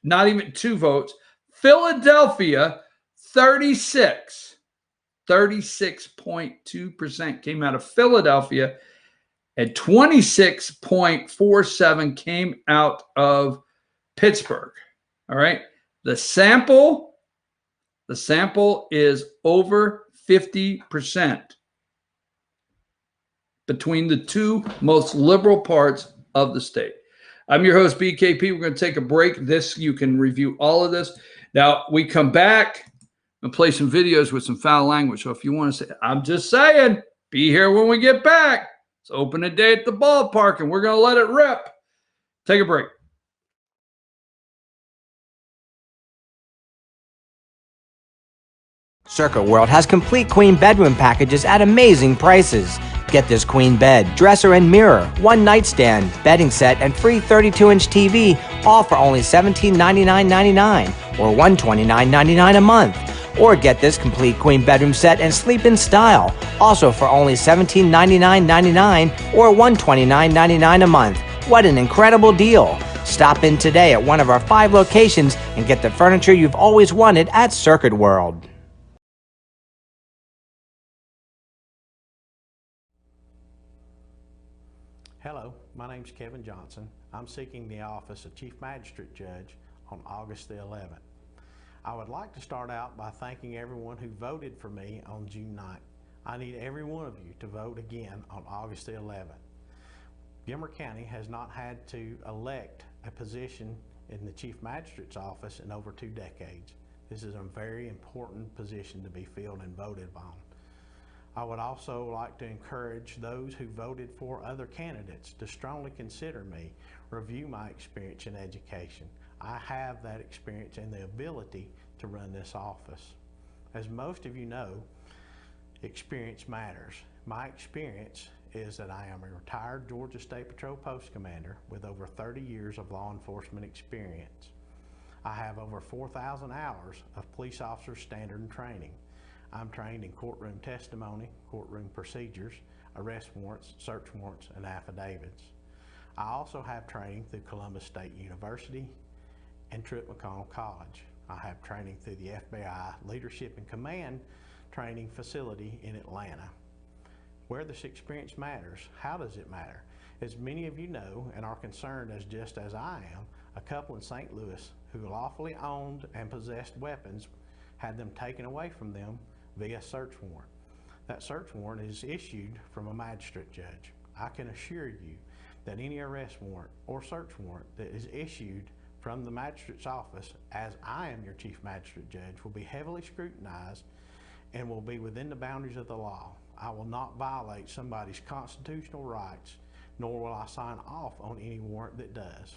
not even 2 votes. Philadelphia, 36.2% came out of Philadelphia, and 26.47 came out of Pittsburgh. All right. The sample is over 50% between the two most liberal parts of the state. I'm your host, BKP. We're going to take a break. You can review all of this. Now, we come back and play some videos with some foul language. So if you want to say, I'm just saying, be here when we get back. It's open a day at the ballpark, and we're going to let it rip. Take a break. Circuit World has complete queen bedroom packages at amazing prices. Get this queen bed, dresser and mirror, one nightstand, bedding set, and free 32-inch TV, all for only $1799.99 or $129.99 a month. Or get this complete queen bedroom set and sleep in style, also for only $1799.99 or $129.99 a month. What an incredible deal! Stop in today at one of our 5 locations and get the furniture you've always wanted at Circuit World. Hello, my name's Kevin Johnson. I'm seeking the office of Chief Magistrate Judge on August the 11th. I would like to start out by thanking everyone who voted for me on June 9th. I need every one of you to vote again on August the 11th. Gilmer County has not had to elect a position in the Chief Magistrate's office in over 2 decades. This is a very important position to be filled and voted on. I would also like to encourage those who voted for other candidates to strongly consider me, review my experience in education. I have that experience and the ability to run this office. As most of you know, experience matters. My experience is that I am a retired Georgia State Patrol Post Commander with over 30 years of law enforcement experience. I have over 4,000 hours of police officer standard and training. I'm trained in courtroom testimony, courtroom procedures, arrest warrants, search warrants, and affidavits. I also have training through Columbus State University and Truett McConnell College. I have training through the FBI Leadership and Command Training Facility in Atlanta. Where this experience matters, how does it matter? As many of you know and are concerned as just as I am, a couple in St. Louis who lawfully owned and possessed weapons had them taken away from them via search warrant. That search warrant is issued from a magistrate judge. I can assure you that any arrest warrant or search warrant that is issued from the magistrate's office, as I am your chief magistrate judge, will be heavily scrutinized and will be within the boundaries of the law. I will not violate somebody's constitutional rights, nor will I sign off on any warrant that does.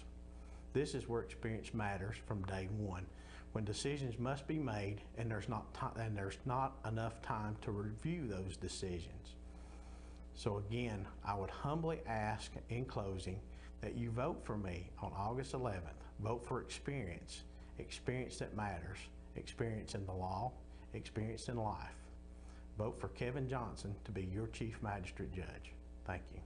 This is where experience matters from day one, when decisions must be made and there's not enough time to review those decisions. So again, I would humbly ask in closing that you vote for me on August 11th. Vote for experience, experience that matters, experience in the law, experience in life. Vote for Kevin Johnson to be your Chief Magistrate Judge. Thank you.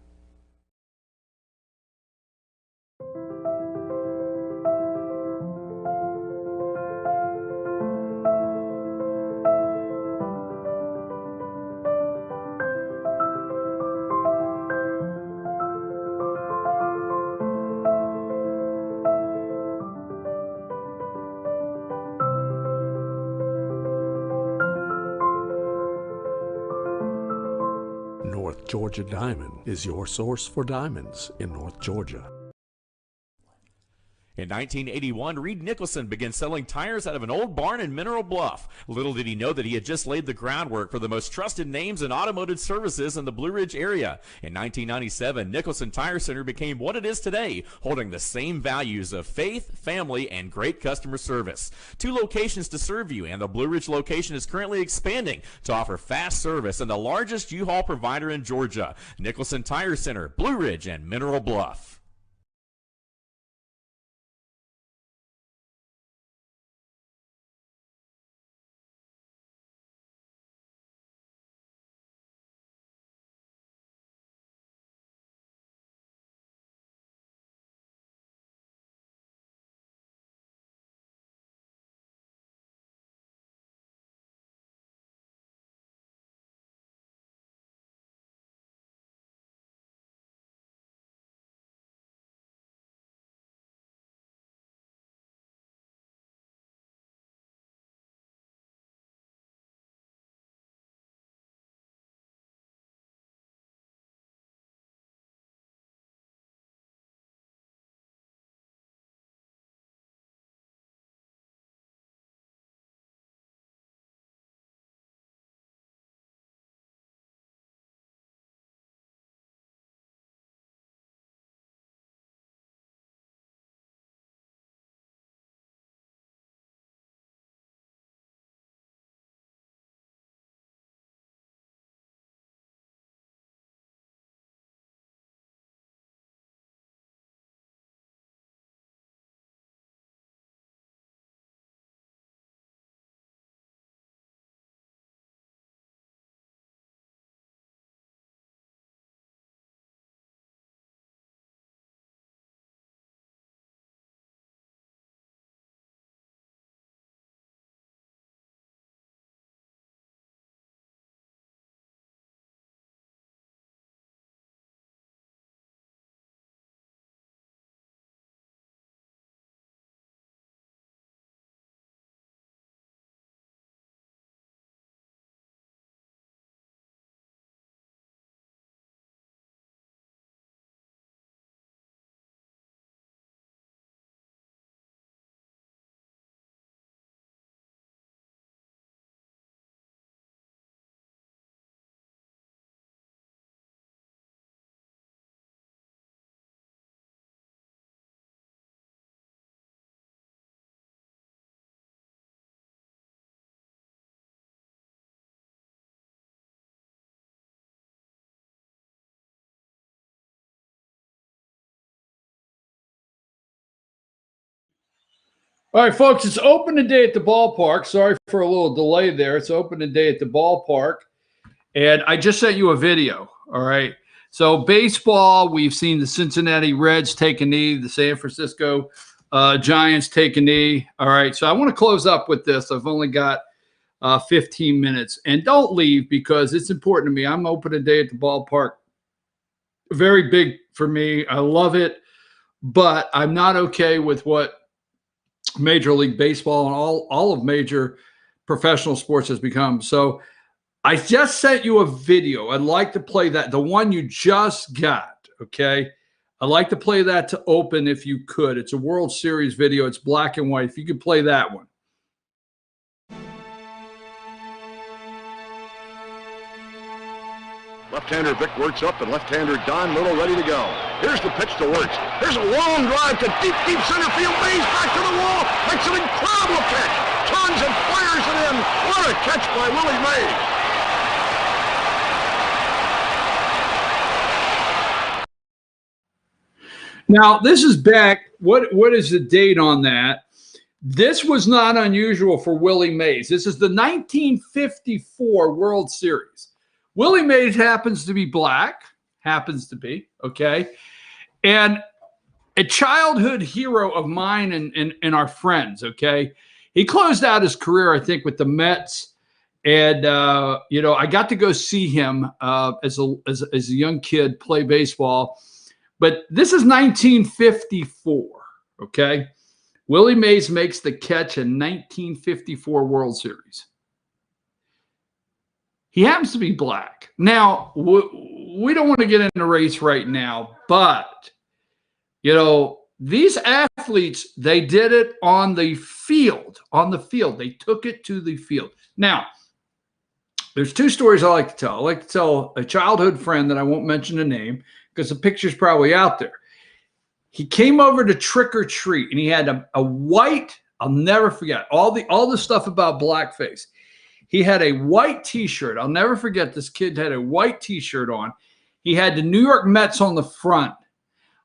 North Georgia Diamond is your source for diamonds in North Georgia. In 1981, Reed Nicholson began selling tires out of an old barn in Mineral Bluff. Little did he know that he had just laid the groundwork for the most trusted names in automotive services in the Blue Ridge area. In 1997, Nicholson Tire Center became what it is today, holding the same values of faith, family, and great customer service. 2 locations to serve you, and the Blue Ridge location is currently expanding to offer fast service and the largest U-Haul provider in Georgia. Nicholson Tire Center, Blue Ridge, and Mineral Bluff. All right, folks, it's open today at the ballpark. Sorry for a little delay there. It's open today at the ballpark. And I just sent you a video. All right. So baseball, we've seen the Cincinnati Reds take a knee, the San Francisco Giants take a knee. All right. So I want to close up with this. I've only got 15 minutes. And don't leave, because it's important to me. I'm open a day at the ballpark. Very big for me. I love it, but I'm not okay with what Major League Baseball and all of major professional sports has become. So I just sent you a video. I'd like to play that, the one you just got, okay? I'd like to play that to open if you could. It's a World Series video. It's black and white. If you could play that one. Left-hander Vic works up, and left-hander Don Little ready to go. Here's the pitch to Wirtz. Here's a long drive to deep, deep center field. Mays back to the wall. Makes an incredible catch. Turns and fires it in. What a catch by Willie Mays. Now, this is back. What is the date on that? This was not unusual for Willie Mays. This is the 1954 World Series. Willie Mays happens to be black, okay? And a childhood hero of mine and our friends, okay? He closed out his career, I think, with the Mets. And, you know, I got to go see him as a young kid play baseball. But this is 1954, okay? Willie Mays makes the catch in 1954 World Series. He happens to be black. Now, we don't want to get into race right now, but, you know, these athletes, they did it on the field. They took it to the field. Now, there's two stories I like to tell. I like to tell a childhood friend that I won't mention the name because the picture's probably out there. He came over to trick or treat, and he had a white, I'll never forget, all the stuff about blackface. He had a white T-shirt. I'll never forget, this kid had a white T-shirt on. He had the New York Mets on the front.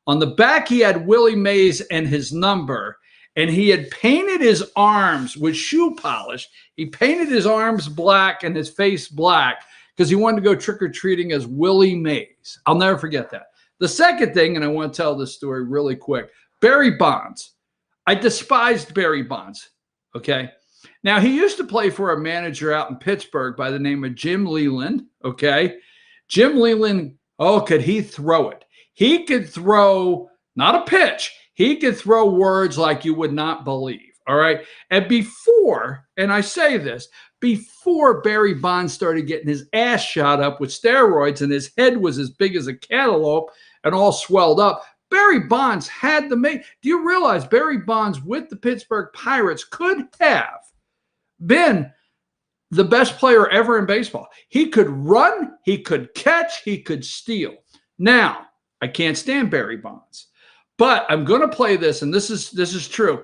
On the back, he had Willie Mays and his number, and he had painted his arms with shoe polish. He painted his arms black and his face black because he wanted to go trick-or-treating as Willie Mays. I'll never forget that. The second thing, and I want to tell this story really quick, Barry Bonds. I despised Barry Bonds, okay? Now, he used to play for a manager out in Pittsburgh by the name of Jim Leyland, okay? Jim Leyland, oh, could he throw it? He could throw, not a pitch, he could throw words like you would not believe, all right? And before, and I say this, before Barry Bonds started getting his ass shot up with steroids and his head was as big as a cantaloupe and all swelled up, Barry Bonds had the make. Do you realize Barry Bonds with the Pittsburgh Pirates could have been the best player ever in baseball? He could run, he could catch, he could steal. Now, I can't stand Barry Bonds, but I'm going to play this, and this is true.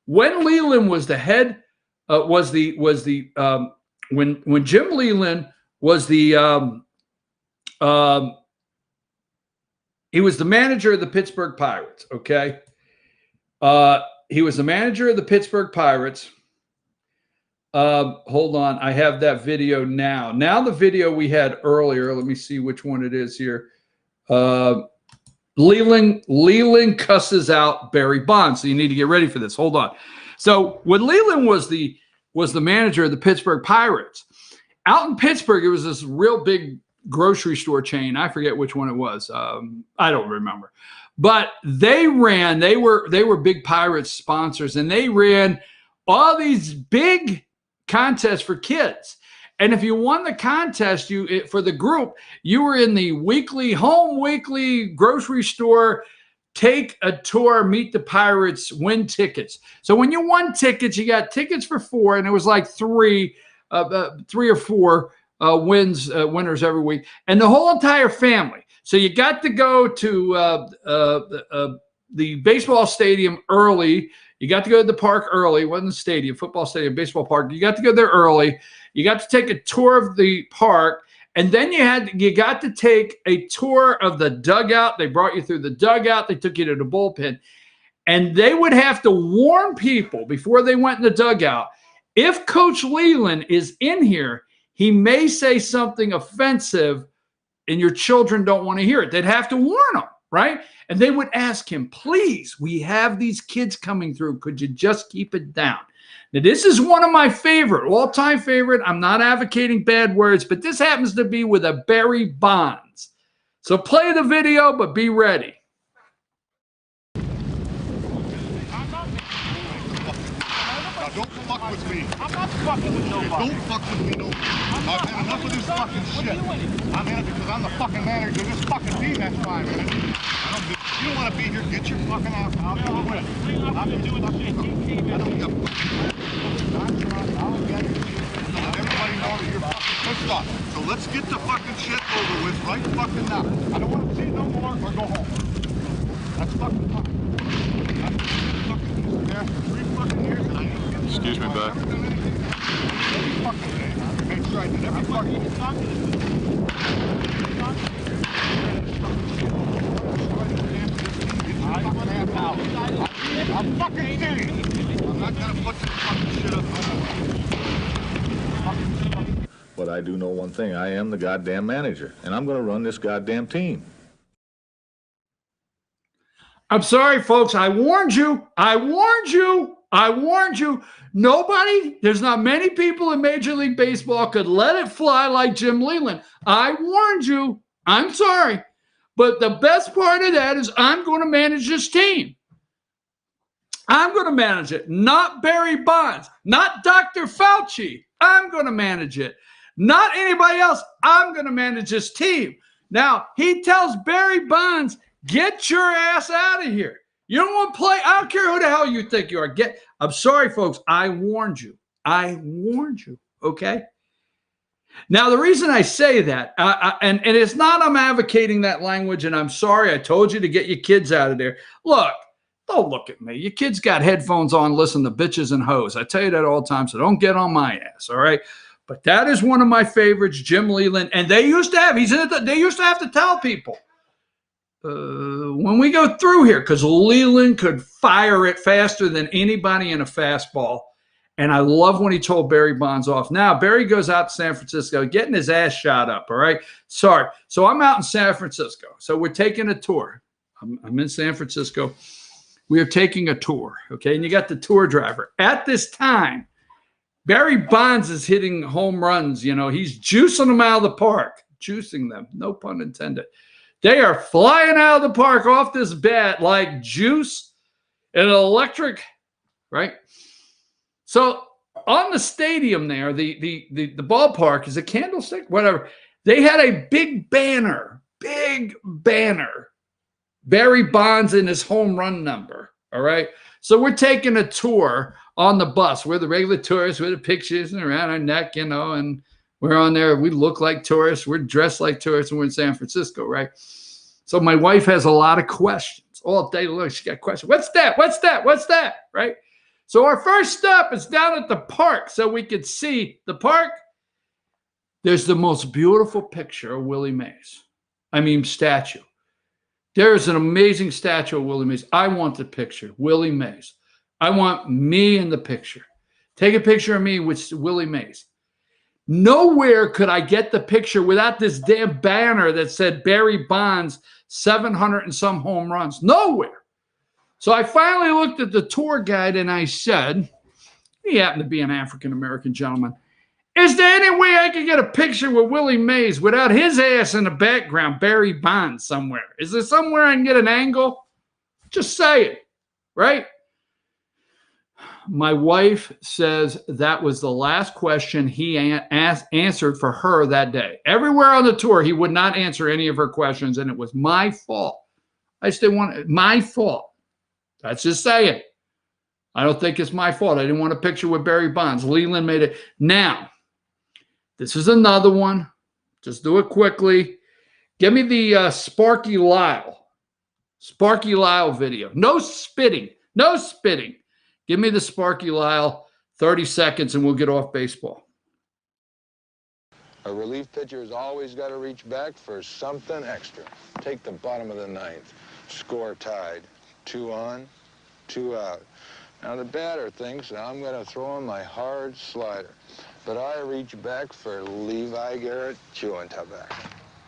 When Leyland was the head, when Jim Leyland was the he was the manager of the Pittsburgh Pirates. Okay, he was the manager of the Pittsburgh Pirates. Hold on, I have that video now. Now the video we had earlier. Let me see which one it is here. Leyland cusses out Barry Bonds, so you need to get ready for this. Hold on. So when Leyland was the manager of the Pittsburgh Pirates, out in Pittsburgh, it was this real big grocery store chain. I forget which one it was. I don't remember. But they were big Pirates sponsors, and they ran all these big contests for kids. And if you won the contest, for the group, you were in the weekly grocery store, take a tour, meet the Pirates, win tickets. So when you won tickets, you got tickets for 4, and it was like 3 or 4 winners every week, and the whole entire family. So you got to go to the baseball stadium early. You got to go to the park early. It wasn't the stadium, football stadium, baseball park. You got to go there early. You got to take a tour of the park, and then you got to take a tour of the dugout. They brought you through the dugout. They took you to the bullpen, and they would have to warn people before they went in the dugout, if Coach Leyland is in here, he may say something offensive, and your children don't want to hear it. They'd have to warn them, right? And they would ask him, please, we have these kids coming through. Could you just keep it down? Now, this is one of my favorite, all-time favorite. I'm not advocating bad words, but this happens to be with a Barry Bonds. So play the video, but be ready. Don't fuck with me. I'm not fucking with nobody. Don't fuck with me, no. I've had enough of this fucking shit. I'm in it because I'm the fucking manager of this fucking team. That's fine, man. You don't want to be here. Get your fucking ass out. I'll do it. I don't give a I'll get it. Let everybody know that you're fucking pissed off. So let's get the fucking shit over with right fucking now. I don't want to see it no more or go home. That's fucking fine. That's fucking there for 3 fucking years and I ain't getting. Excuse me, bud. Make sure I did every fucking. I'm fucking serious. I'm not gonna put this fucking shit up. But I do know one thing. I am the goddamn manager, and I'm going to run this goddamn team. I'm sorry, folks. I warned you. I warned you. I warned you. Nobody, there's not many people in Major League Baseball could let it fly like Jim Leyland. I warned you. I'm sorry. But the best part of that is I'm going to manage this team. I'm going to manage it. Not Barry Bonds. Not Dr. Fauci. I'm going to manage it. Not anybody else. I'm going to manage this team. Now, he tells Barry Bonds, get your ass out of here. You don't want to play. I don't care who the hell you think you are. I'm sorry, folks. I warned you. I warned you. Okay? Now, the reason I say that, and it's not I'm advocating that language, and I'm sorry. I told you to get your kids out of there. Look, don't look at me. Your kids got headphones on, listen to bitches and hoes. I tell you that all the time, so don't get on my ass, all right? But that is one of my favorites, Jim Leyland. And they used to have, they used to have to tell people when we go through here, because Leyland could fire it faster than anybody in a fastball. And I love when he told Barry Bonds off. Now, Barry goes out to San Francisco, getting his ass shot up, all right? Sorry. So I'm out in San Francisco. So we're taking a tour. I'm in San Francisco. We are taking a tour, okay? And you got the tour driver. At this time, Barry Bonds is hitting home runs. You know, he's juicing them out of the park. Juicing them, no pun intended. They are flying out of the park off this bat like juice and electric, right? So on the stadium there, the ballpark is a candlestick, whatever. They had a big banner, Barry Bonds in his home run number, all right? So we're taking a tour on the bus. We're the regular tourists with the pictures and around our neck, you know, and we're on there. We look like tourists. We're dressed like tourists, and we're in San Francisco, right? So my wife has a lot of questions all day long. She got questions. What's that? What's that? What's that? Right? So our first stop is down at the park so we could see the park. There's the most beautiful picture of Willie Mays. I mean, statue. There's an amazing statue of Willie Mays. I want the picture, Willie Mays. I want me in the picture. Take a picture of me with Willie Mays. Nowhere could I get the picture without this damn banner that said Barry Bonds, 700 and some home runs. Nowhere. So I finally looked at the tour guide and I said, he happened to be an African-American gentleman, is there any way I could get a picture with Willie Mays without his ass in the background, Barry Bonds somewhere? Is there somewhere I can get an angle? Just say it, right? My wife says that was the last question he answered for her that day. Everywhere on the tour, he would not answer any of her questions, and it was my fault. I just didn't want it. My fault. That's just saying. I don't think it's my fault. I didn't want a picture with Barry Bonds. Leyland made it. Now, this is another one. Just do it quickly. Give me the Sparky Lyle video. No spitting. No spitting. Give me the Sparky Lyle, 30 seconds, and we'll get off baseball. A relief pitcher has always got to reach back for something extra. Take the bottom of the ninth. Score tied. 2 on, 2 out. Now the batter thinks I'm going to throw him my hard slider. But I reach back for Levi Garrett chewing tobacco.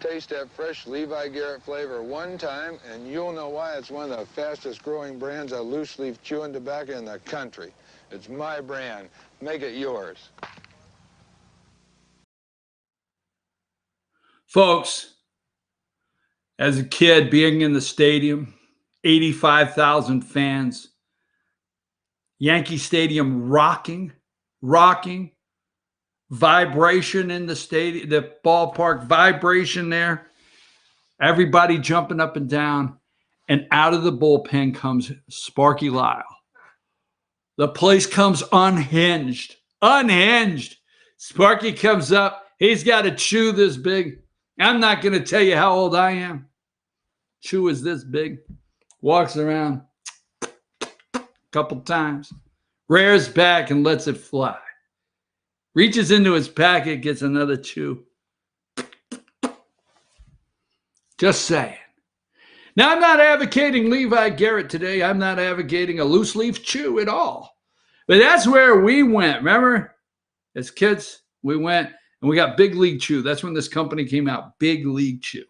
Taste that fresh Levi Garrett flavor one time, and you'll know why it's one of the fastest growing brands of loose leaf chewing tobacco in the country. It's my brand. Make it yours. Folks, as a kid, being in the stadium, 85,000 fans, Yankee Stadium rocking, vibration in the stadium, the ballpark, vibration there, everybody jumping up and down, and out of the bullpen comes Sparky Lyle. The place comes unhinged. Sparky comes up. He's got a chew this big. I'm not going to tell you how old I am. Chew is this big. Walks around a couple times. Rears back and lets it fly. Reaches into his packet, gets another chew. Just saying. Now, I'm not advocating Levi Garrett today. I'm not advocating a loose leaf chew at all. But that's where we went. Remember? As kids, we went and we got Big League Chew. That's when this company came out. Big League Chew.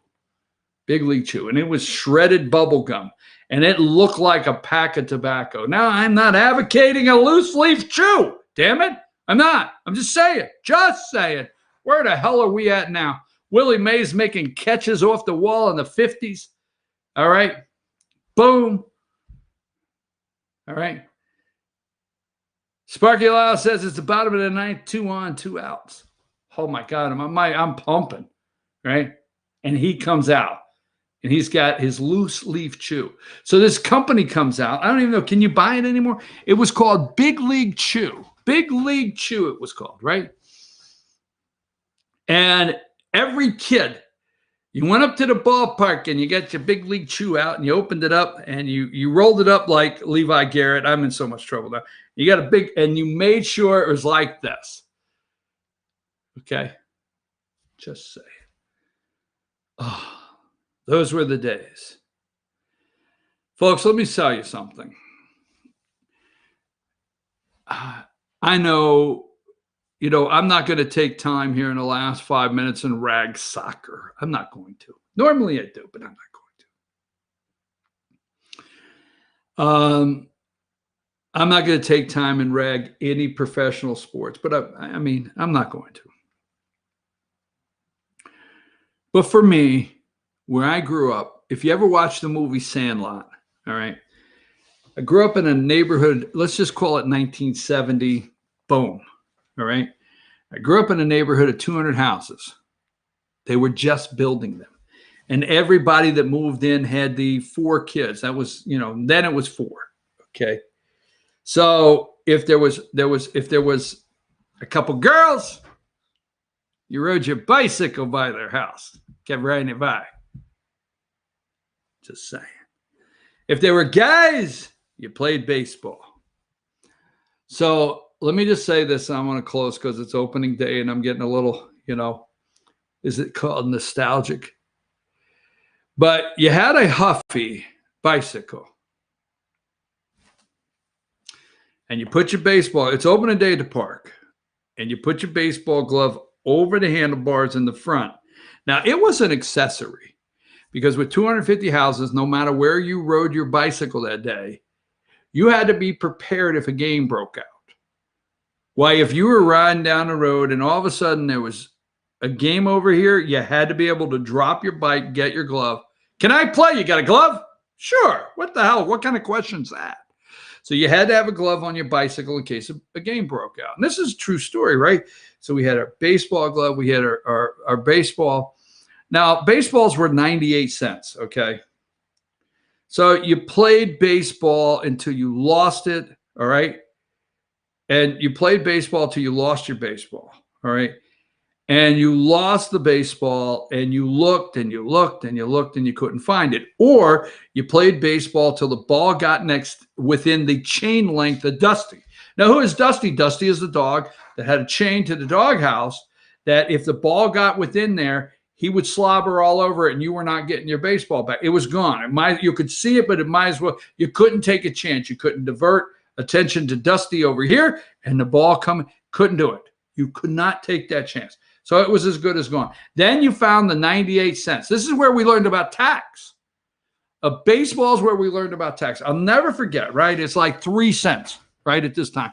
Big League Chew. And it was shredded bubble gum. And it looked like a pack of tobacco. Now, I'm not advocating a loose leaf chew. Damn it. I'm not. I'm just saying. Just saying. Where the hell are we at now? Willie Mays making catches off the wall in the 50s. All right. Boom. All right. Sparky Lyle says it's the bottom of the ninth, 2 on, 2 outs. Oh, my God. I'm pumping. Right? And he comes out. And he's got his loose leaf chew. So this company comes out. I don't even know. Can you buy it anymore? It was called Big League Chew. Big League Chew it was called, right? And every kid, you went up to the ballpark and you got your Big League Chew out and you opened it up and you rolled it up like Levi Garrett. I'm in so much trouble now. You got a big, and you made sure it was like this. Okay? Just say. Oh. Those were the days. Folks, let me tell you something. I know, I'm not going to take time here in the last 5 minutes and rag soccer. I'm not going to. Normally I do, but I'm not going to. I'm not going to take time and rag any professional sports, but I'm not going to. But for me, where I grew up, if you ever watched the movie Sandlot, all right, I grew up in a neighborhood, let's just call it 1970, boom, all right? I grew up in a neighborhood of 200 houses. They were just building them. And everybody that moved in had the 4 kids. That was, then it was 4, okay? So if there was a couple girls, you rode your bicycle by their house, kept riding it by. Just saying. If there were guys, you played baseball. So let me just say this. I want to close because it's opening day and I'm getting a little, is it called nostalgic? But you had a Huffy bicycle. And you put your baseball, it's opening day at the park. And you put your baseball glove over the handlebars in the front. Now, it was an accessory. Because with 250 houses, no matter where you rode your bicycle that day, you had to be prepared if a game broke out. Why, if you were riding down the road and all of a sudden there was a game over here, you had to be able to drop your bike, get your glove. Can I play? You got a glove? Sure. What the hell? What kind of question is that? So you had to have a glove on your bicycle in case a game broke out. And this is a true story, right? So we had our baseball glove. We had our baseball. Now, baseballs were 98 cents, okay? So you played baseball until you lost it, all right? And you played baseball till you lost your baseball, all right? And you lost the baseball and you looked and you looked and you looked and you couldn't find it. Or you played baseball till the ball got within the chain length of Dusty. Now, who is Dusty? Dusty is the dog that had a chain to the doghouse that if the ball got within there, he would slobber all over it and you were not getting your baseball back. It was gone. You could see it, but it might as well. You couldn't take a chance. You couldn't divert attention to Dusty over here and the ball coming. Couldn't do it. You could not take that chance. So it was as good as gone. Then you found the 98 cents. This is where we learned about tax. Baseball is where we learned about tax. I'll never forget, right? It's like 3 cents, right, at this time.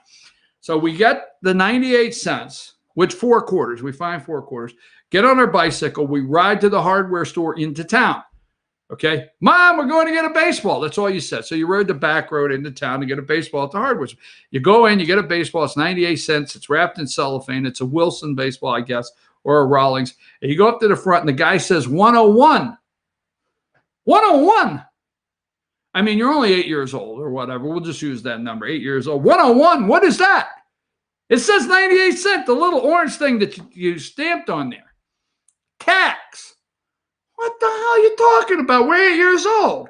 So we get the 98 cents, which 4 quarters. We find 4 quarters. Get on our bicycle. We ride to the hardware store into town. Okay, Mom, we're going to get a baseball. That's all you said. So you rode the back road into town to get a baseball at the hardware store. You go in, you get a baseball. It's 98 cents. It's wrapped in cellophane. It's a Wilson baseball, I guess, or a Rawlings. And you go up to the front, and the guy says 101. 101. I mean, you're only 8 years old or whatever. We'll just use that number, 8 years old. 101. What is that? It says 98 cents, the little orange thing that you stamped on there. Tax. What the hell are you talking about? We're 8 years old.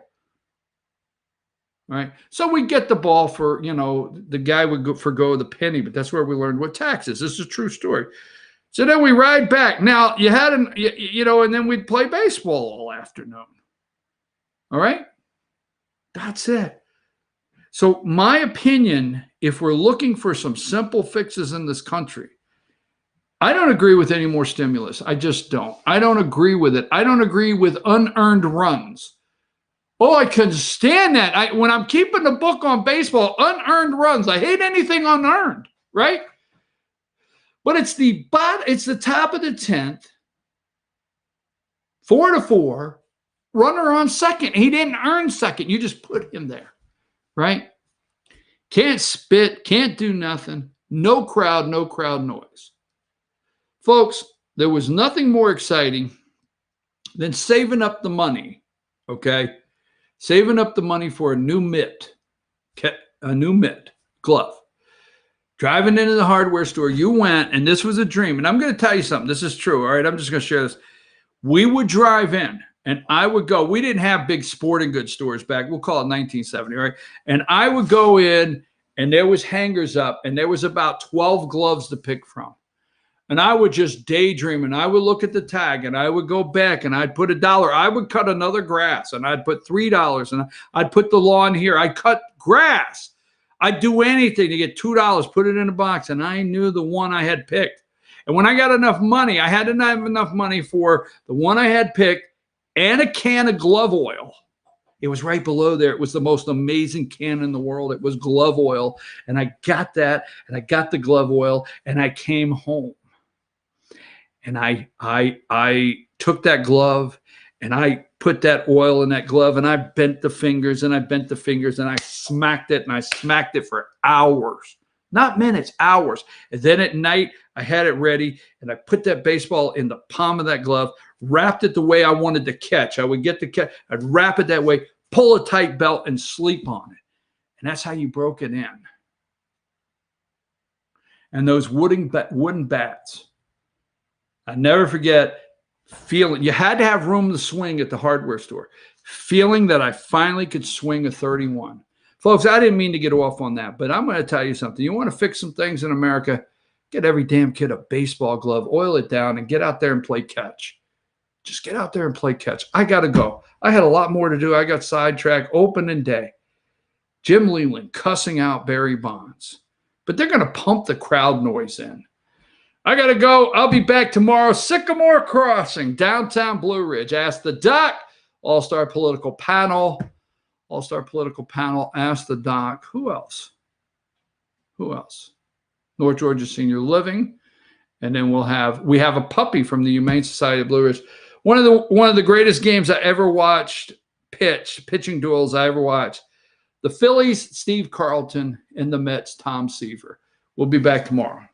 Right? So we get the ball for, the guy would forgo the penny, but that's where we learned what tax is. This is a true story. So then we ride back. Now, you had, and then we'd play baseball all afternoon. All right? That's it. So my opinion, if we're looking for some simple fixes in this country, I don't agree with any more stimulus. I just don't. I don't agree with it. I don't agree with unearned runs. Oh, I can stand that. When I'm keeping the book on baseball, unearned runs. I hate anything unearned, right? But it's the top of the 10th, 4-4, runner on second. He didn't earn second. You just put him there, right? Can't spit, can't do nothing. No crowd noise. Folks, there was nothing more exciting than saving up the money, okay? Saving up the money for a new mitt, glove. Driving into the hardware store, you went, and this was a dream. And I'm going to tell you something. This is true, all right? I'm just going to share this. We would drive in, and I would go. We didn't have big sporting goods stores back. We'll call it 1970, right? And I would go in, and there was hangers up, and there was about 12 gloves to pick from. And I would just daydream, and I would look at the tag, and I would go back, and I'd put $1. I would cut another grass, and I'd put $3, and I'd put the lawn here. I cut grass. I'd do anything to get $2, put it in a box, and I knew the one I had picked. And when I got enough money, I had to have enough money for the one I had picked and a can of glove oil. It was right below there. It was the most amazing can in the world. It was glove oil, and I got that, and I got the glove oil, and I came home. And I took that glove, and I put that oil in that glove, and I bent the fingers, and I smacked it for hours, not minutes, hours. And then at night, I had it ready, and I put that baseball in the palm of that glove, wrapped it the way I wanted to catch. I would get the catch, I'd wrap it that way, pull a tight belt, and sleep on it. And that's how you broke it in. And those wooden bats. I never forget feeling, you had to have room to swing at the hardware store, feeling that I finally could swing a 31. Folks, I didn't mean to get off on that, but I'm going to tell you something. You want to fix some things in America, get every damn kid a baseball glove, oil it down, and get out there and play catch. Just get out there and play catch. I got to go. I had a lot more to do. I got sidetracked opening day. Jim Leland cussing out Barry Bonds. But they're going to pump the crowd noise in. I got to go. I'll be back tomorrow. Sycamore Crossing, downtown Blue Ridge. Ask the Doc. All-Star Political Panel. Ask the Doc. Who else? North Georgia Senior Living. And then we have a puppy from the Humane Society of Blue Ridge. One of the greatest games I ever watched, pitching duels I ever watched. The Phillies, Steve Carlton, and the Mets, Tom Seaver. We'll be back tomorrow.